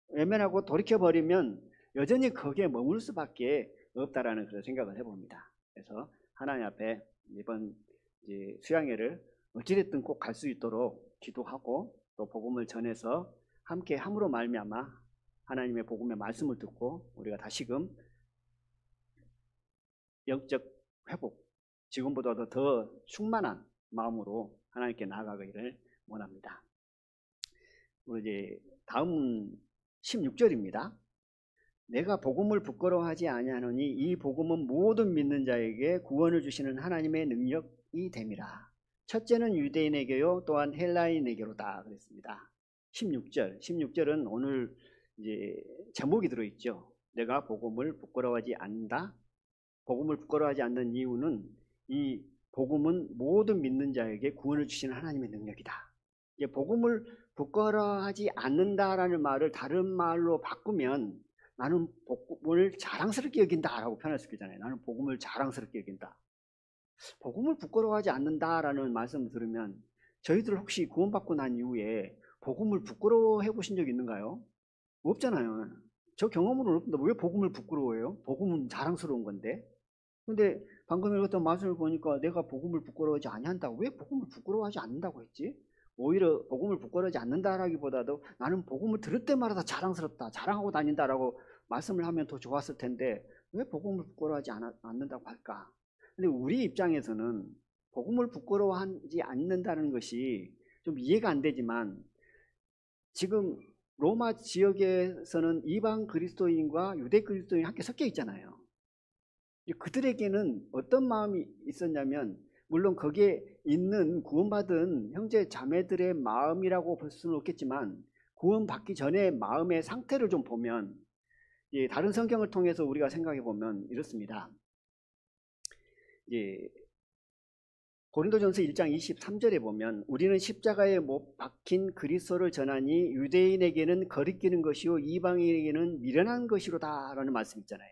외면하고 돌이켜버리면 여전히 거기에 머물 수밖에 없다라는 그런 생각을 해봅니다. 그래서 하나님 앞에 이번 이제 수양회를 어찌됐든 꼭 갈 수 있도록 기도하고 또 복음을 전해서 함께 함으로 말미암아 하나님의 복음의 말씀을 듣고 우리가 다시금 영적 회복, 지금보다도 더 충만한 마음으로 하나님께 나아가기를 원합니다. 우리 이제 다음 16절입니다. 내가 복음을 부끄러워하지 아니하노니 이 복음은 모든 믿는 자에게 구원을 주시는 하나님의 능력이 됨이라. 첫째는 유대인에게요 또한 헬라인에게로다 그랬습니다. 16절은 오늘 이제 제목이 들어있죠. 내가 복음을 부끄러워하지 않는다. 복음을 부끄러워하지 않는 이유는 이 복음은 모든 믿는 자에게 구원을 주시는 하나님의 능력이다. 이제 복음을 부끄러워하지 않는다라는 말을 다른 말로 바꾸면 나는 복음을 자랑스럽게 여긴다라고 표현할 수 있잖아요. 나는 복음을 자랑스럽게 여긴다. 복음을 부끄러워하지 않는다라는 말씀을 들으면 저희들 혹시 구원받고 난 이후에 복음을 부끄러워해 보신 적 있는가요? 없잖아요. 저 경험으로는 없는데 왜 복음을 부끄러워해요? 복음은 자랑스러운 건데. 근데 방금 읽었던 말씀을 보니까 내가 복음을 부끄러워하지 아니한다고 왜 복음을 부끄러워하지 않는다고 했지? 오히려 복음을 부끄러워하지 않는다라기보다도 나는 복음을 들을 때마다 자랑스럽다, 자랑하고 다닌다라고 말씀을 하면 더 좋았을 텐데 왜 복음을 부끄러워하지 않는다고 할까? 근데 우리 입장에서는 복음을 부끄러워하지 않는다는 것이 좀 이해가 안 되지만 지금 로마 지역에서는 이방 그리스도인과 유대 그리스도인이 함께 섞여 있잖아요. 그들에게는 어떤 마음이 있었냐면 물론 거기에 있는 구원받은 형제 자매들의 마음이라고 볼 수는 없겠지만 구원받기 전에 마음의 상태를 좀 보면 다른 성경을 통해서 우리가 생각해 보면 이렇습니다. 고린도전서 1장 23절에 보면 우리는 십자가에 못 박힌 그리스도를 전하니 유대인에게는 거리끼는 것이요 이방인에게는 미련한 것이로다 라는 말씀 있잖아요.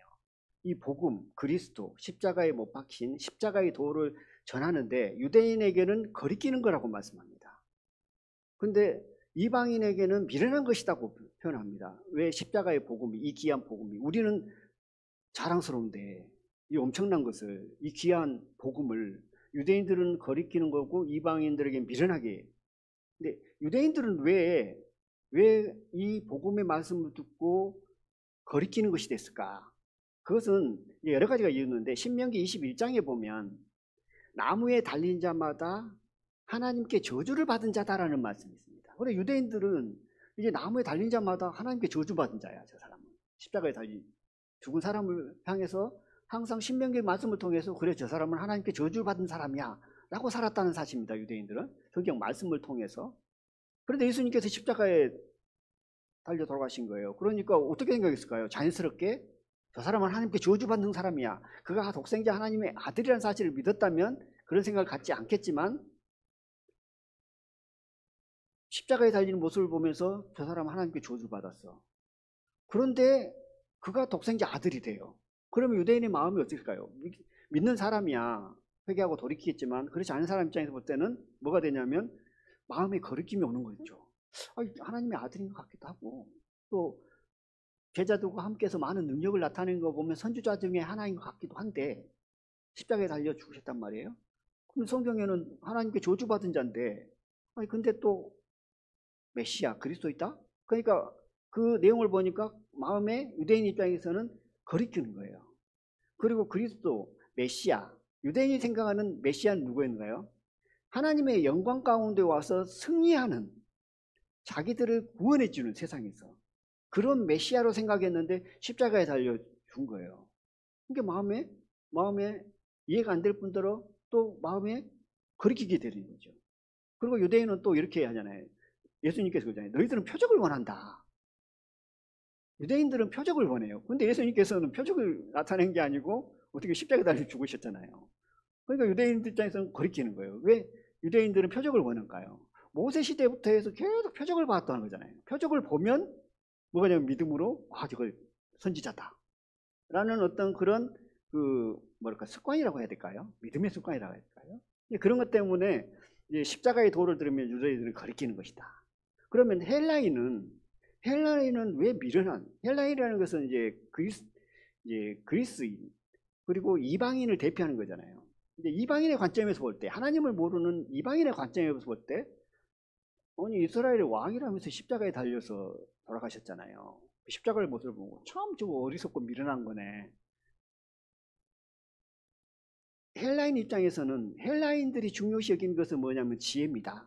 이 복음, 그리스도, 십자가에 못 박힌 십자가의 도를 전하는데 유대인에게는 거리끼는 거라고 말씀합니다. 근데 이방인에게는 미련한 것이라고 표현합니다. 왜 십자가의 복음이, 이 귀한 복음이 우리는 자랑스러운데 이 엄청난 것을, 이 귀한 복음을 유대인들은 거리끼는 거고 이방인들에게 미련하게. 근데 유대인들은 왜 이 복음의 말씀을 듣고 거리끼는 것이 됐을까? 그것은 여러 가지가 이유는데 신명기 21장에 보면 나무에 달린 자마다 하나님께 저주를 받은 자다라는 말씀이 있습니다. 그래 유대인들은 이제 나무에 달린 자마다 하나님께 저주받은 자야. 저 사람은 십자가에 달린 죽은 사람을 향해서 항상 신명기 말씀을 통해서 그래 저 사람은 하나님께 저주를 받은 사람이야 라고 살았다는 사실입니다. 유대인들은 성경 말씀을 통해서. 그런데 예수님께서 십자가에 달려 돌아가신 거예요. 그러니까 어떻게 생각했을까요? 자연스럽게 저 사람은 하나님께 저주받는 사람이야. 그가 독생자 하나님의 아들이라는 사실을 믿었다면 그런 생각을 갖지 않겠지만 십자가에 달리는 모습을 보면서 저 사람은 하나님께 저주받았어. 그런데 그가 독생자 아들이 돼요. 그러면 유대인의 마음이 어떨까요? 믿는 사람이야 회개하고 돌이키겠지만 그렇지 않은 사람 입장에서 볼 때는 뭐가 되냐면 마음에 거리낌이 오는 거죠. 하나님의 아들인 것 같기도 하고 또 제자들과 함께해서 많은 능력을 나타내는 거 보면 선지자 중에 하나인 것 같기도 한데 십자가에 달려 죽으셨단 말이에요. 그럼 성경에는 하나님께 저주받은 자인데 근데 또 메시아 그리스도이다? 그러니까 그 내용을 보니까 마음에 유대인 입장에서는 거리끼는 거예요. 그리고 그리스도 메시아 유대인이 생각하는 메시아는 누구였는가요? 하나님의 영광 가운데 와서 승리하는 자기들을 구원해 주는 세상에서 그런 메시아로 생각했는데 십자가에 달려 준 거예요. 그러니까 마음에 이해가 안 될 뿐더러 또 마음에 거리끼게 되는 거죠. 그리고 유대인은 또 이렇게 하잖아요. 예수님께서 그러잖아요. 너희들은 표적을 원한다. 유대인들은 표적을 원해요. 근데 예수님께서는 표적을 나타낸 게 아니고 어떻게 십자가에 달려 죽으셨잖아요. 그러니까 유대인들 입장에서는 거리끼는 거예요. 왜 유대인들은 표적을 원할까요? 모세 시대부터 해서 계속 표적을 봤다는 거잖아요. 표적을 보면 뭐가 되냐면 믿음으로 저거 선지자다 라는 어떤 그런 습관이라고 해야 될까요? 믿음의 습관이라고 해야 될까요? 그런 것 때문에 이제 십자가의 도를 들으면 유대인들은 거리끼는 것이다. 그러면 헬라인은 왜 미련한? 헬라인이라는 것은 이제 그리스인 그리고 이방인을 대표하는 거잖아요. 이제 이방인의 관점에서 볼 때, 하나님을 모르는 이방인의 관점에서 볼 때, 아니 이스라엘의 왕이라면서 십자가에 달려서 돌아가셨잖아요. 십자가의 모습을 보고 참 저거 어리석고 미련한 거네. 헬라인 입장에서는 헬라인들이 중요시 여기는 것은 뭐냐면 지혜입니다.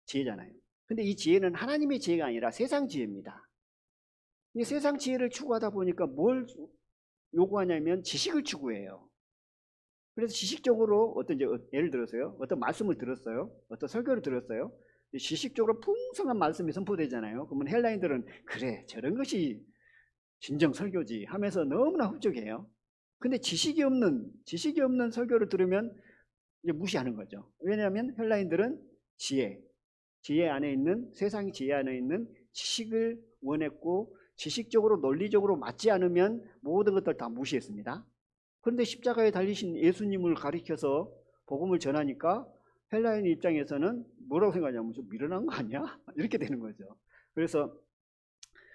지혜잖아요. 근데 이 지혜는 하나님의 지혜가 아니라 세상 지혜입니다. 이 세상 지혜를 추구하다 보니까 뭘 요구하냐면 지식을 추구해요. 그래서 지식적으로 예를 들어서요. 어떤 말씀을 들었어요. 어떤 설교를 들었어요. 지식적으로 풍성한 말씀이 선포되잖아요. 그러면 헬라인들은 그래 저런 것이 진정 설교지 하면서 너무나 흡족해요. 근데 지식이 없는 설교를 들으면 이제 무시하는 거죠. 왜냐하면 헬라인들은 지혜 안에 있는 세상의 지혜 안에 있는 지식을 원했고 지식적으로 논리적으로 맞지 않으면 모든 것들 다 무시했습니다. 그런데 십자가에 달리신 예수님을 가리켜서 복음을 전하니까 헬라인 입장에서는 뭐라고 생각하냐면 좀 미련한 거 아니야? 이렇게 되는 거죠. 그래서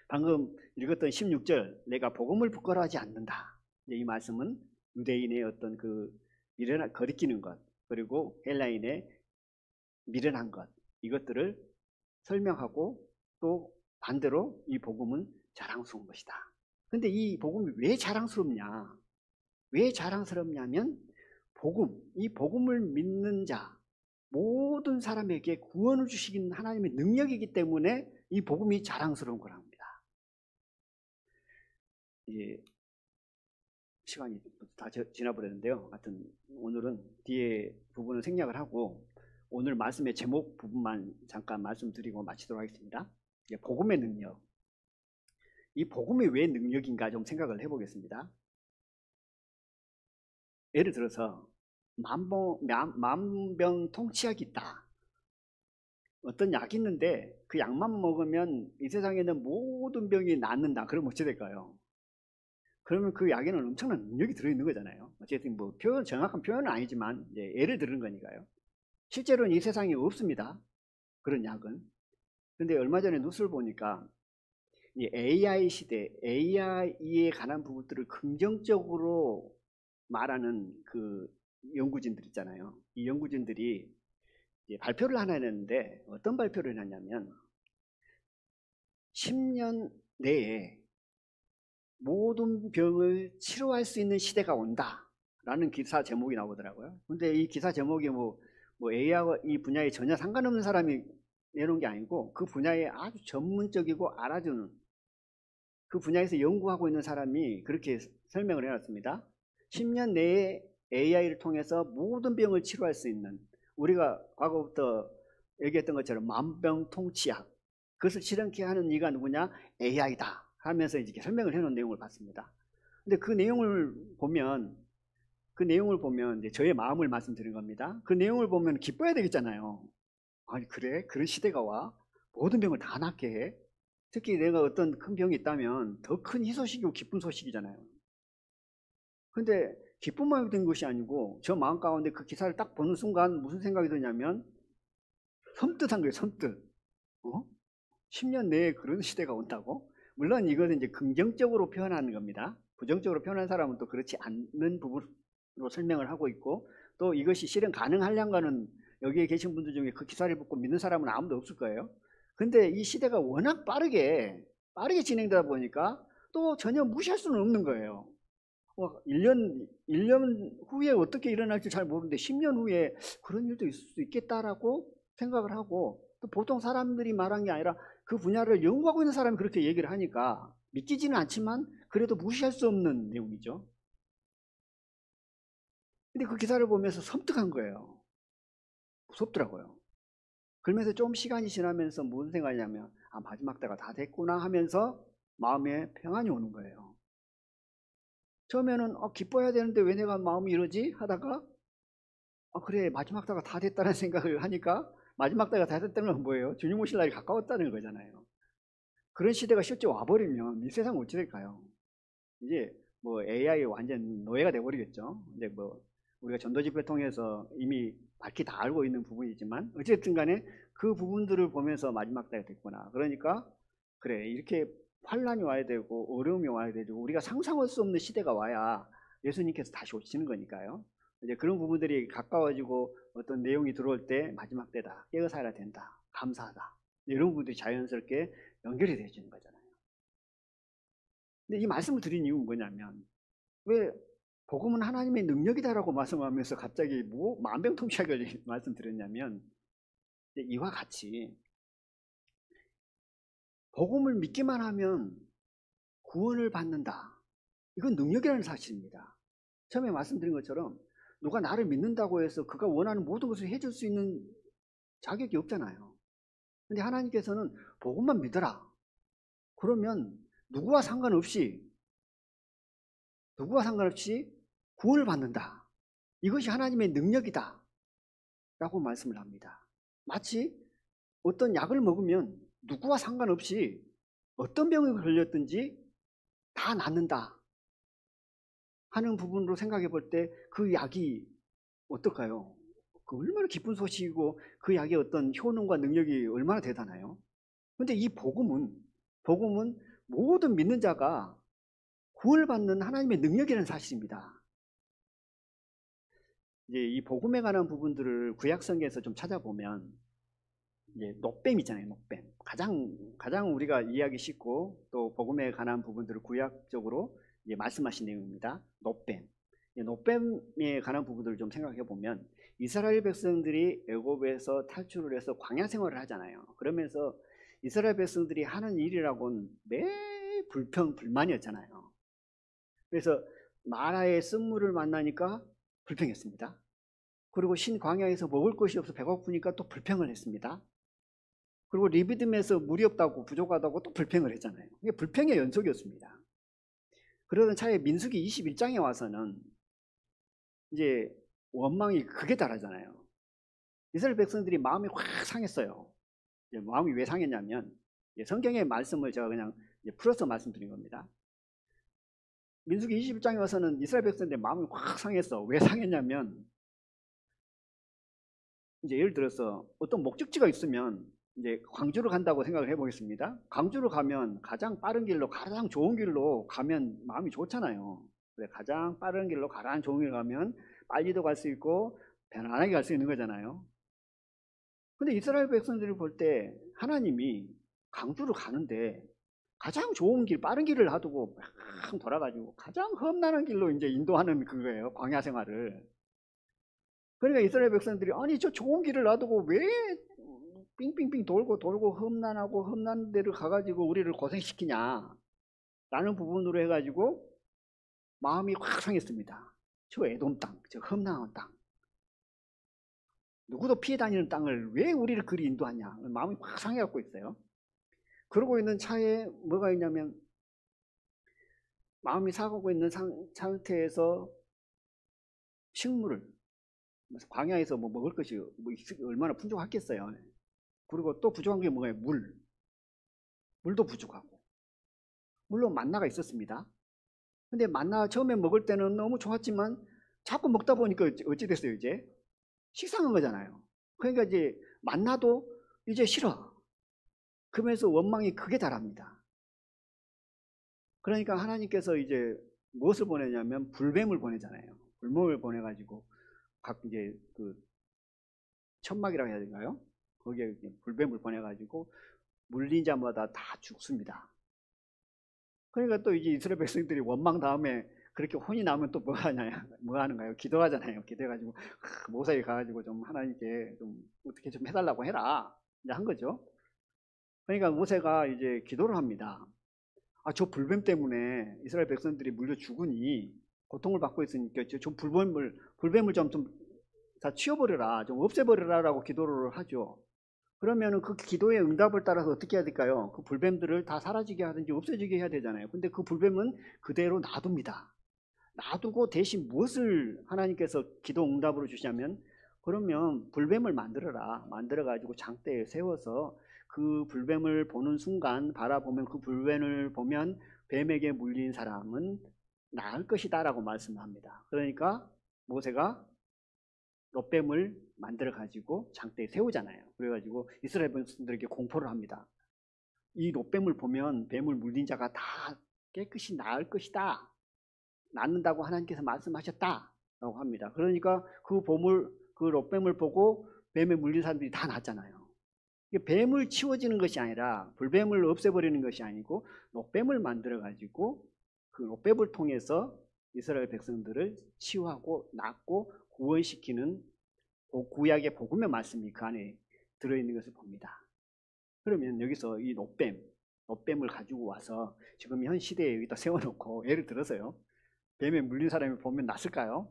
방금 읽었던 16절 내가 복음을 부끄러워하지 않는다. 이 말씀은 유대인의 어떤 거리끼는 것 그리고 헬라인의 미련한 것 이것들을 설명하고 또 반대로 이 복음은 자랑스러운 것이다. 근데 이 복음이 왜 자랑스럽냐? 왜 자랑스럽냐면 이 복음을 믿는 자 모든 사람에게 구원을 주시는 하나님의 능력이기 때문에 이 복음이 자랑스러운 거랍니다. 이제 시간이 다 지나버렸는데요. 하여튼 오늘은 뒤에 부분을 생략을 하고 오늘 말씀의 제목 부분만 잠깐 말씀드리고 마치도록 하겠습니다. 복음의 능력. 이 복음이 왜 능력인가 좀 생각을 해보겠습니다. 예를 들어서 만병통치약이 있다. 어떤 약이 있는데 그 약만 먹으면 이 세상에 있는 모든 병이 낫는다. 그러면 어찌 될까요? 그러면 그 약에는 엄청난 능력이 들어있는 거잖아요. 어쨌든 정확한 표현은 아니지만 예를 들은 거니까요. 실제로는 이 세상에 없습니다. 그런 약은. 근데 얼마 전에 뉴스를 보니까 이 AI 시대, AI에 관한 부분들을 긍정적으로 말하는 그 연구진들 있잖아요. 이 연구진들이 발표를 하나 했는데 어떤 발표를 했냐면 10년 내에 모든 병을 치료할 수 있는 시대가 온다라는 기사 제목이 나오더라고요. 근데 이 기사 제목이 AI와 이 분야에 전혀 상관없는 사람이 내놓은 게 아니고 그 분야에 아주 전문적이고 알아주는 그 분야에서 연구하고 있는 사람이 그렇게 설명을 해놨습니다. 10년 내에 AI를 통해서 모든 병을 치료할 수 있는 우리가 과거부터 얘기했던 것처럼 만병통치약 그것을 실현케 하는 이가 누구냐? AI다 하면서 이렇게 설명을 해놓은 내용을 봤습니다. 근데 그 내용을 보면 이제 저의 마음을 말씀드린 겁니다. 그 내용을 보면 기뻐야 되겠잖아요. 아니 그래? 그런 시대가 와? 모든 병을 다 낫게 해? 특히 내가 어떤 큰 병이 있다면 더 큰 희소식이고 기쁜 소식이잖아요. 근데 기쁜 마음이 든 것이 아니고 저 마음 가운데 그 기사를 딱 보는 순간 무슨 생각이 드냐면 섬뜩한 거예요. 섬뜩. 10년 내에 그런 시대가 온다고? 물론 이것은 이제 긍정적으로 표현하는 겁니다. 부정적으로 표현한 사람은 또 그렇지 않는 부분으로 설명을 하고 있고, 또 이것이 실현 가능하려면은 여기에 계신 분들 중에 그 기사를 듣고 믿는 사람은 아무도 없을 거예요. 근데 이 시대가 워낙 빠르게 진행되다 보니까 또 전혀 무시할 수는 없는 거예요. 1년 후에 어떻게 일어날지 잘 모르는데 10년 후에 그런 일도 있을 수 있겠다라고 생각을 하고, 또 보통 사람들이 말한 게 아니라 그 분야를 연구하고 있는 사람이 그렇게 얘기를 하니까 믿기지는 않지만 그래도 무시할 수 없는 내용이죠. 근데 그 기사를 보면서 섬뜩한 거예요. 무섭더라고요. 그러면서 좀 시간이 지나면서 무슨 생각이냐면 마지막 때가 다 됐구나 하면서 마음에 평안이 오는 거예요. 처음에는 기뻐해야 되는데 왜 내가 마음이 이러지 하다가 그래 마지막 때가 다 됐다는 생각을 하니까, 마지막 때가 다 됐다는 건 뭐예요? 주님 오실 날이 가까웠다는 거잖아요. 그런 시대가 실제 와버리면 이 세상은 어찌 될까요? 이제 뭐 AI 완전 노예가 돼버리겠죠. 이제 뭐 우리가 전도 집회 통해서 이미 밝히 다 알고 있는 부분이지만 어쨌든 간에 그 부분들을 보면서 마지막 때가 됐구나. 그러니까 그래 이렇게 환란이 와야 되고 어려움이 와야 되고 우리가 상상할 수 없는 시대가 와야 예수님께서 다시 오시는 거니까요. 이제 그런 부분들이 가까워지고 어떤 내용이 들어올 때 마지막 때다, 깨어 살아야 된다, 감사하다, 이런 부분들이 자연스럽게 연결이 되어지는 거잖아요. 근데 이 말씀을 드린 이유는 뭐냐면, 왜 복음은 하나님의 능력이다라고 말씀하면서 갑자기 뭐 만병통치약을 말씀드렸냐면, 이와 같이 복음을 믿기만 하면 구원을 받는다, 이건 능력이라는 사실입니다. 처음에 말씀드린 것처럼 누가 나를 믿는다고 해서 그가 원하는 모든 것을 해줄 수 있는 자격이 없잖아요. 근데 하나님께서는 복음만 믿어라, 그러면 누구와 상관없이 구원을 받는다, 이것이 하나님의 능력이다 라고 말씀을 합니다. 마치 어떤 약을 먹으면 누구와 상관없이 어떤 병에 걸렸든지 다 낫는다 하는 부분으로 생각해 볼 때 그 약이 어떨까요? 그 얼마나 기쁜 소식이고 그 약의 어떤 효능과 능력이 얼마나 대단해요. 근데 이 복음은 모든 믿는 자가 구원을 받는 하나님의 능력이라는 사실입니다. 이제 이 복음에 관한 부분들을 구약성경에서 좀 찾아보면, 이제 녹뱀 있잖아요. 녹뱀. 가장 우리가 이해하기 쉽고 또 복음에 관한 부분들을 구약적으로 이제 말씀하신 내용입니다. 녹뱀. 녹뱀에 관한 부분들을 좀 생각해 보면, 이스라엘 백성들이 애굽에서 탈출을 해서 광야 생활을 하잖아요. 그러면서 이스라엘 백성들이 하는 일이라고는 매일 불만이었잖아요. 그래서 마라의 쓴물을 만나니까 불평했습니다. 그리고 신광야에서 먹을 것이 없어 배고프니까 또 불평을 했습니다. 그리고 리비딤에서 물이 없다고 부족하다고 또 불평을 했잖아요. 이게 불평의 연속이었습니다. 그러던 차에 민수기 21장에 와서는 이제 원망이 극에 달하잖아요. 이스라엘 백성들이 마음이 확 상했어요. 마음이 왜 상했냐면, 성경의 말씀을 제가 그냥 풀어서 말씀드린 겁니다. 민수기 21장에 와서는 이스라엘 백성들의 마음이 확 상했어. 왜 상했냐면, 이제 예를 들어서 어떤 목적지가 있으면 이제 광주를 간다고 생각을 해보겠습니다. 광주를 가면 가장 빠른 길로, 가장 좋은 길로 가면 마음이 좋잖아요. 가장 빠른 길로, 가장 좋은 길로 가면 빨리도 갈 수 있고 편안하게 갈 수 있는 거잖아요. 근데 이스라엘 백성들을 볼 때 하나님이 광주를 가는데 가장 좋은 길, 빠른 길을 놔두고 막 돌아가지고 가장 험난한 길로 이제 인도하는 그거예요. 광야 생활을. 그러니까 이스라엘 백성들이 아니 저 좋은 길을 놔두고 왜 빙빙빙 돌고 험난하고 험난 데를 가가지고 우리를 고생시키냐 라는 부분으로 해가지고 마음이 확 상했습니다. 저 에돔 땅, 저 험난한 땅, 누구도 피해 다니는 땅을 왜 우리를 그리 인도하냐, 마음이 확 상해갖고 있어요. 그러고 있는 차에 뭐가 있냐면, 마음이 상하고 있는 상태에서 식물을, 광야에서 뭐 먹을 것이 뭐 얼마나 풍족하겠어요. 그리고 또 부족한 게 뭐예요? 물도 부족하고. 물론 만나가 있었습니다. 근데 만나 처음에 먹을 때는 너무 좋았지만 자꾸 먹다 보니까 어찌 됐어요? 이제 식상한 거잖아요. 그러니까 이제 만나도 이제 싫어. 그러면서 원망이 크게 달합니다. 그러니까 하나님께서 이제 무엇을 보내냐면 불뱀을 보내잖아요. 불뱀을 보내가지고 각 이제 그 천막이라고 해야 되나요? 거기에 불뱀을 보내가지고 물린 자마다 다 죽습니다. 그러니까 또 이제 이스라엘 백성들이 원망 다음에 그렇게 혼이 나면 또 뭐 하는가요? 기도하잖아요. 기도해가지고 모세에 가가지고 좀 하나님께 좀 어떻게 좀 해달라고 해라. 이제 한 거죠. 그러니까 모세가 이제 기도를 합니다. 저 불뱀 때문에 이스라엘 백성들이 물려 죽으니 고통을 받고 있으니까 좀 불뱀을 좀 다 치워버려라, 좀 없애버려라라고 기도를 하죠. 그러면은 그 기도의 응답을 따라서 어떻게 해야 될까요? 그 불뱀들을 다 사라지게 하든지 없어지게 해야 되잖아요. 근데 그 불뱀은 그대로 놔둡니다. 놔두고 대신 무엇을 하나님께서 기도 응답으로 주시냐면, 그러면 불뱀을 만들어라. 만들어가지고 장대에 세워서 그 불뱀을 보는 순간 바라보면 그 불뱀을 보면 뱀에게 물린 사람은 나을 것이다 라고 말씀합니다. 그러니까 모세가 롯뱀을 만들어 가지고 장대에 세우잖아요. 그래가지고 이스라엘 백성들에게 공포를 합니다. 이 롯뱀을 보면 뱀을 물린 자가 다 깨끗이 나을 것이다, 낫는다고 하나님께서 말씀하셨다 라고 합니다. 그러니까 그 롯뱀을 보고 뱀에 물린 사람들이 다 낫잖아요. 뱀을 치워지는 것이 아니라, 불뱀을 없애버리는 것이 아니고 롯뱀을 만들어 가지고 그 롯뱀을 통해서 이스라엘 백성들을 치유하고 낫고 구원시키는 구약의 복음의 말씀이 그 안에 들어있는 것을 봅니다. 그러면 여기서 이 롯뱀을 가지고 와서 지금 현 시대에 여기다 세워놓고, 예를 들어서요, 뱀에 물린 사람이 보면 낫을까요?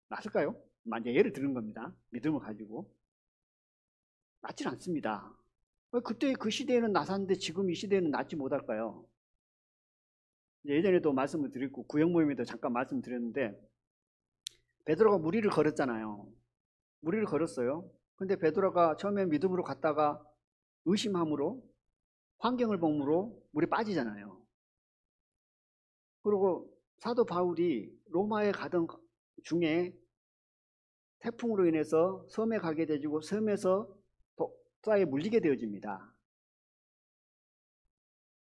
낫을까요? 만약 예를 드는 겁니다. 믿음을 가지고. 낫질 않습니다. 그때 그 시대에는 낫았는데 지금 이 시대에는 낫지 못할까요? 예전에도 말씀을 드렸고 구역 모임에도 잠깐 말씀드렸는데, 베드로가 무리를 걸었잖아요. 무리를 걸었어요. 근데 베드로가 처음에 믿음으로 갔다가 의심함으로, 환경을 보므로 물에 빠지잖아요. 그리고 사도 바울이 로마에 가던 중에 태풍으로 인해서 섬에 가게 되고 섬에서 독사에 물리게 되어집니다.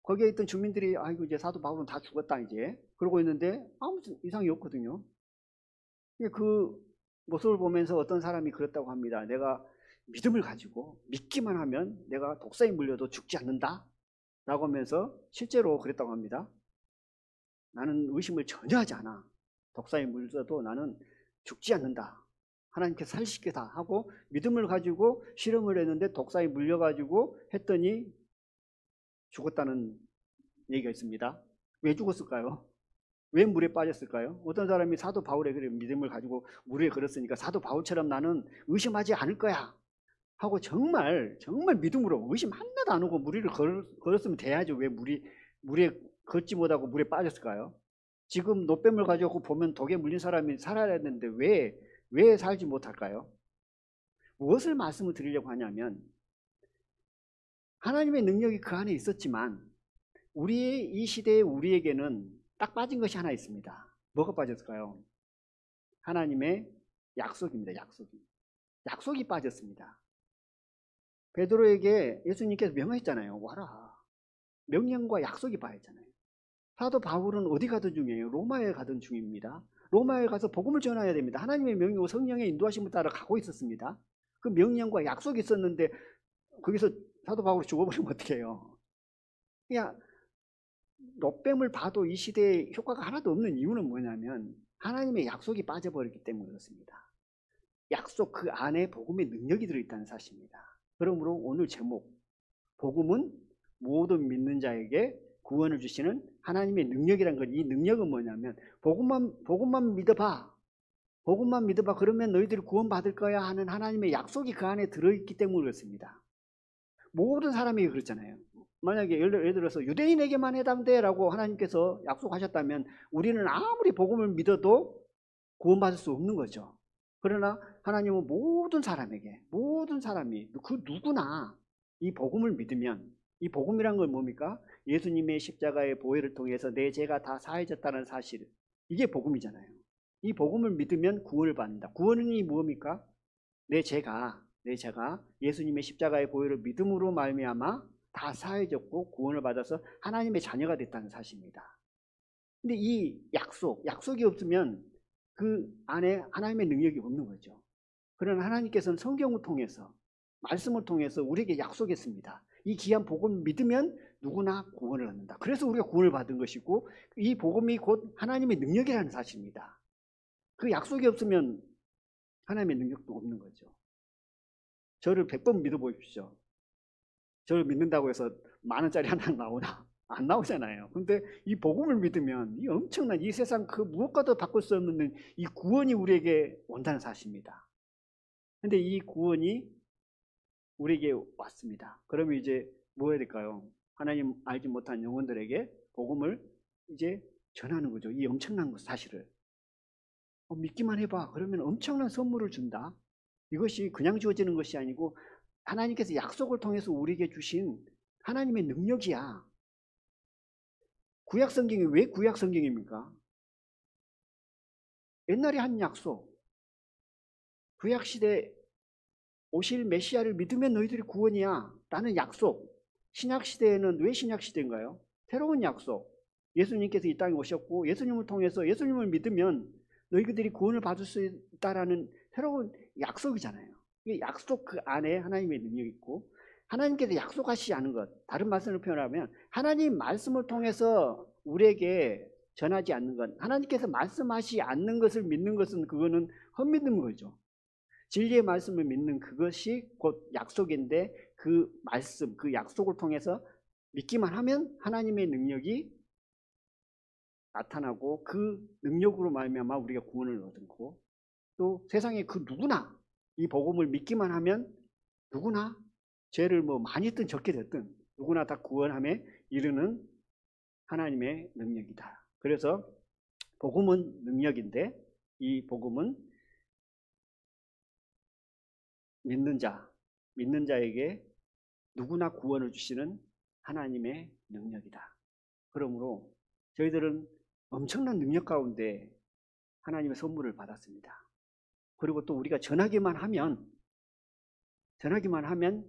거기에 있던 주민들이 아이고 이제 사도 바울은 다 죽었다 이제 그러고 있는데 아무 이상이 없거든요. 그 모습을 보면서 어떤 사람이 그랬다고 합니다. 내가 믿음을 가지고 믿기만 하면 내가 독사에 물려도 죽지 않는다 라고 하면서 실제로 그랬다고 합니다. 나는 의심을 전혀 하지 않아. 독사에 물려도 나는 죽지 않는다. 하나님께서 살리시겠다 하고 믿음을 가지고 실험을 했는데 독사에 물려가지고 했더니 죽었다는 얘기가 있습니다. 왜 죽었을까요? 왜 물에 빠졌을까요? 어떤 사람이 사도 바울의 믿음을 가지고 물에 걸었으니까 사도 바울처럼 나는 의심하지 않을 거야 하고 정말 믿음으로 의심 하나도 안 하고 무리를 걸었으면 돼야죠. 왜 물에 걷지 못하고 물에 빠졌을까요? 지금 놋뱀을 가지고 보면 독에 물린 사람이 살아야 되는데 왜 살지 못할까요? 무엇을 말씀을 드리려고 하냐면, 하나님의 능력이 그 안에 있었지만 이 시대의 우리에게는 딱 빠진 것이 하나 있습니다. 뭐가 빠졌을까요? 하나님의 약속입니다. 약속이 빠졌습니다. 베드로에게 예수님께서 명하셨잖아요. 와라. 명령과 약속이 빠졌잖아요. 사도 바울은 어디 가던 중이에요? 로마에 가던 중입니다. 로마에 가서 복음을 전해야 됩니다. 하나님의 명령과 성령의 인도하심을 따라 가고 있었습니다. 그 명령과 약속이 있었는데 거기서 사도 바울이 죽어버리면 어떻게 해요? 그냥 롯뱀을 봐도 이 시대에 효과가 하나도 없는 이유는 뭐냐면 하나님의 약속이 빠져버렸기 때문에 그렇습니다. 약속 그 안에 복음의 능력이 들어있다는 사실입니다. 그러므로 오늘 제목, 복음은 모든 믿는 자에게 구원을 주시는 하나님의 능력이란 것. 이 능력은 뭐냐면 복음만 믿어봐. 복음만 믿어봐. 그러면 너희들이 구원받을 거야 하는 하나님의 약속이 그 안에 들어있기 때문에 그렇습니다. 모든 사람이 그렇잖아요. 만약에 예를 들어서 유대인에게만 해당돼 라고 하나님께서 약속하셨다면 우리는 아무리 복음을 믿어도 구원받을 수 없는 거죠. 그러나 하나님은 모든 사람이 그 누구나 이 복음을 믿으면 이 복음이란 건 뭡니까? 예수님의 십자가의 보혈을 통해서 내 죄가 다 사해졌다는 사실. 이게 복음이잖아요. 이 복음을 믿으면 구원을 받는다. 구원이 뭡니까? 내 죄가 예수님의 십자가의 보혈을 믿음으로 말미암아 다 사해졌고 구원을 받아서 하나님의 자녀가 됐다는 사실입니다. 근데 이 약속이 없으면 그 안에 하나님의 능력이 없는 거죠. 그러나 하나님께서는 성경을 통해서, 말씀을 통해서 우리에게 약속했습니다. 이 귀한 복음을 믿으면 누구나 구원을 얻는다. 그래서 우리가 구원을 받은 것이고, 이 복음이 곧 하나님의 능력이라는 사실입니다. 그 약속이 없으면 하나님의 능력도 없는 거죠. 저를 100번 믿어보십시오. 저를 믿는다고 해서 10,000원짜리 하나 나오나? 안 나오잖아요. 근데 이 복음을 믿으면 이 엄청난 이 세상 그 무엇과도 바꿀 수 없는 이 구원이 우리에게 온다는 사실입니다. 근데 이 구원이 우리에게 왔습니다. 그러면 이제 뭐 해야 될까요? 하나님 알지 못한 영혼들에게 복음을 이제 전하는 거죠. 이 엄청난 사실을. 믿기만 해봐. 그러면 엄청난 선물을 준다. 이것이 그냥 주어지는 것이 아니고 하나님께서 약속을 통해서 우리에게 주신 하나님의 능력이야. 구약성경이 왜 구약성경입니까? 옛날에 한 약속. 구약시대 오실 메시아를 믿으면 너희들이 구원이야 라는 약속. 신약시대에는 왜 신약시대인가요? 새로운 약속. 예수님께서 이 땅에 오셨고 예수님을 통해서 예수님을 믿으면 너희들이 구원을 받을 수 있다라는 새로운 약속이잖아요. 이 약속 그 안에 하나님의 능력이 있고 하나님께서 약속하시지 않은 것, 다른 말씀을 표현하면 하나님 말씀을 통해서 우리에게 전하지 않는 것, 하나님께서 말씀하시지 않는 것을 믿는 것은 그거는 헛믿는 거죠. 진리의 말씀을 믿는 그것이 곧 약속인데 그 말씀, 그 약속을 통해서 믿기만 하면 하나님의 능력이 나타나고 그 능력으로 말미암아 우리가 구원을 얻고 또 세상에 그 누구나 이 복음을 믿기만 하면 누구나 죄를 뭐 많이 했든 적게 됐든 누구나 다 구원함에 이르는 하나님의 능력이다. 그래서 복음은 능력인데 이 복음은 믿는 자에게 누구나 구원을 주시는 하나님의 능력이다. 그러므로 저희들은 엄청난 능력 가운데 하나님의 선물을 받았습니다. 그리고 또 우리가 전하기만 하면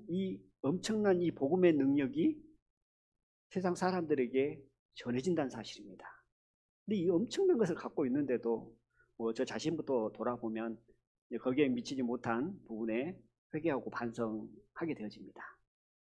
이 엄청난 이 복음의 능력이 세상 사람들에게 전해진다는 사실입니다. 근데 이 엄청난 것을 갖고 있는데도 저 자신부터 돌아보면 거기에 미치지 못한 부분에 회개하고 반성하게 되어집니다.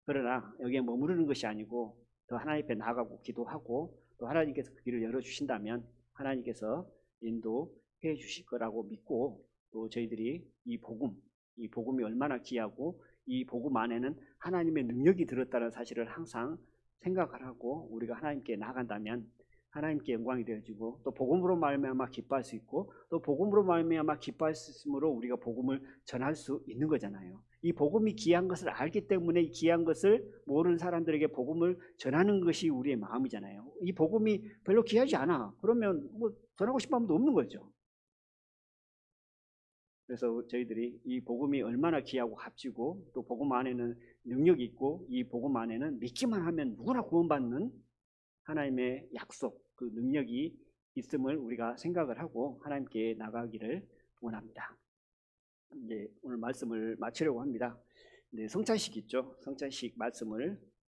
그러나 여기에 머무르는 것이 아니고 더 하나님 앞에 나아가고 기도하고 또 하나님께서 그 길을 열어주신다면 하나님께서 인도해 주실 거라고 믿고 또 저희들이 이 복음이 얼마나 귀하고 이 복음 안에는 하나님의 능력이 들었다는 사실을 항상 생각을 하고 우리가 하나님께 나아간다면 하나님께 영광이 되어지고 또 복음으로 말미암아 기뻐할 수 있고 또 복음으로 말미암아 기뻐할 수 있으므로 우리가 복음을 전할 수 있는 거잖아요. 이 복음이 귀한 것을 알기 때문에 이 귀한 것을 모르는 사람들에게 복음을 전하는 것이 우리의 마음이잖아요. 이 복음이 별로 귀하지 않아. 그러면 뭐 전하고 싶은 마음도 없는 거죠. 그래서 저희들이 이 복음이 얼마나 귀하고 값지고 또 복음 안에는 능력이 있고 이 복음 안에는 믿기만 하면 누구나 구원받는 하나님의 약속, 그 능력이 있음을 우리가 생각을 하고 하나님께 나가기를 원합니다. 이제 오늘 말씀을 마치려고 합니다. 성찬식 있죠? 성찬식 말씀을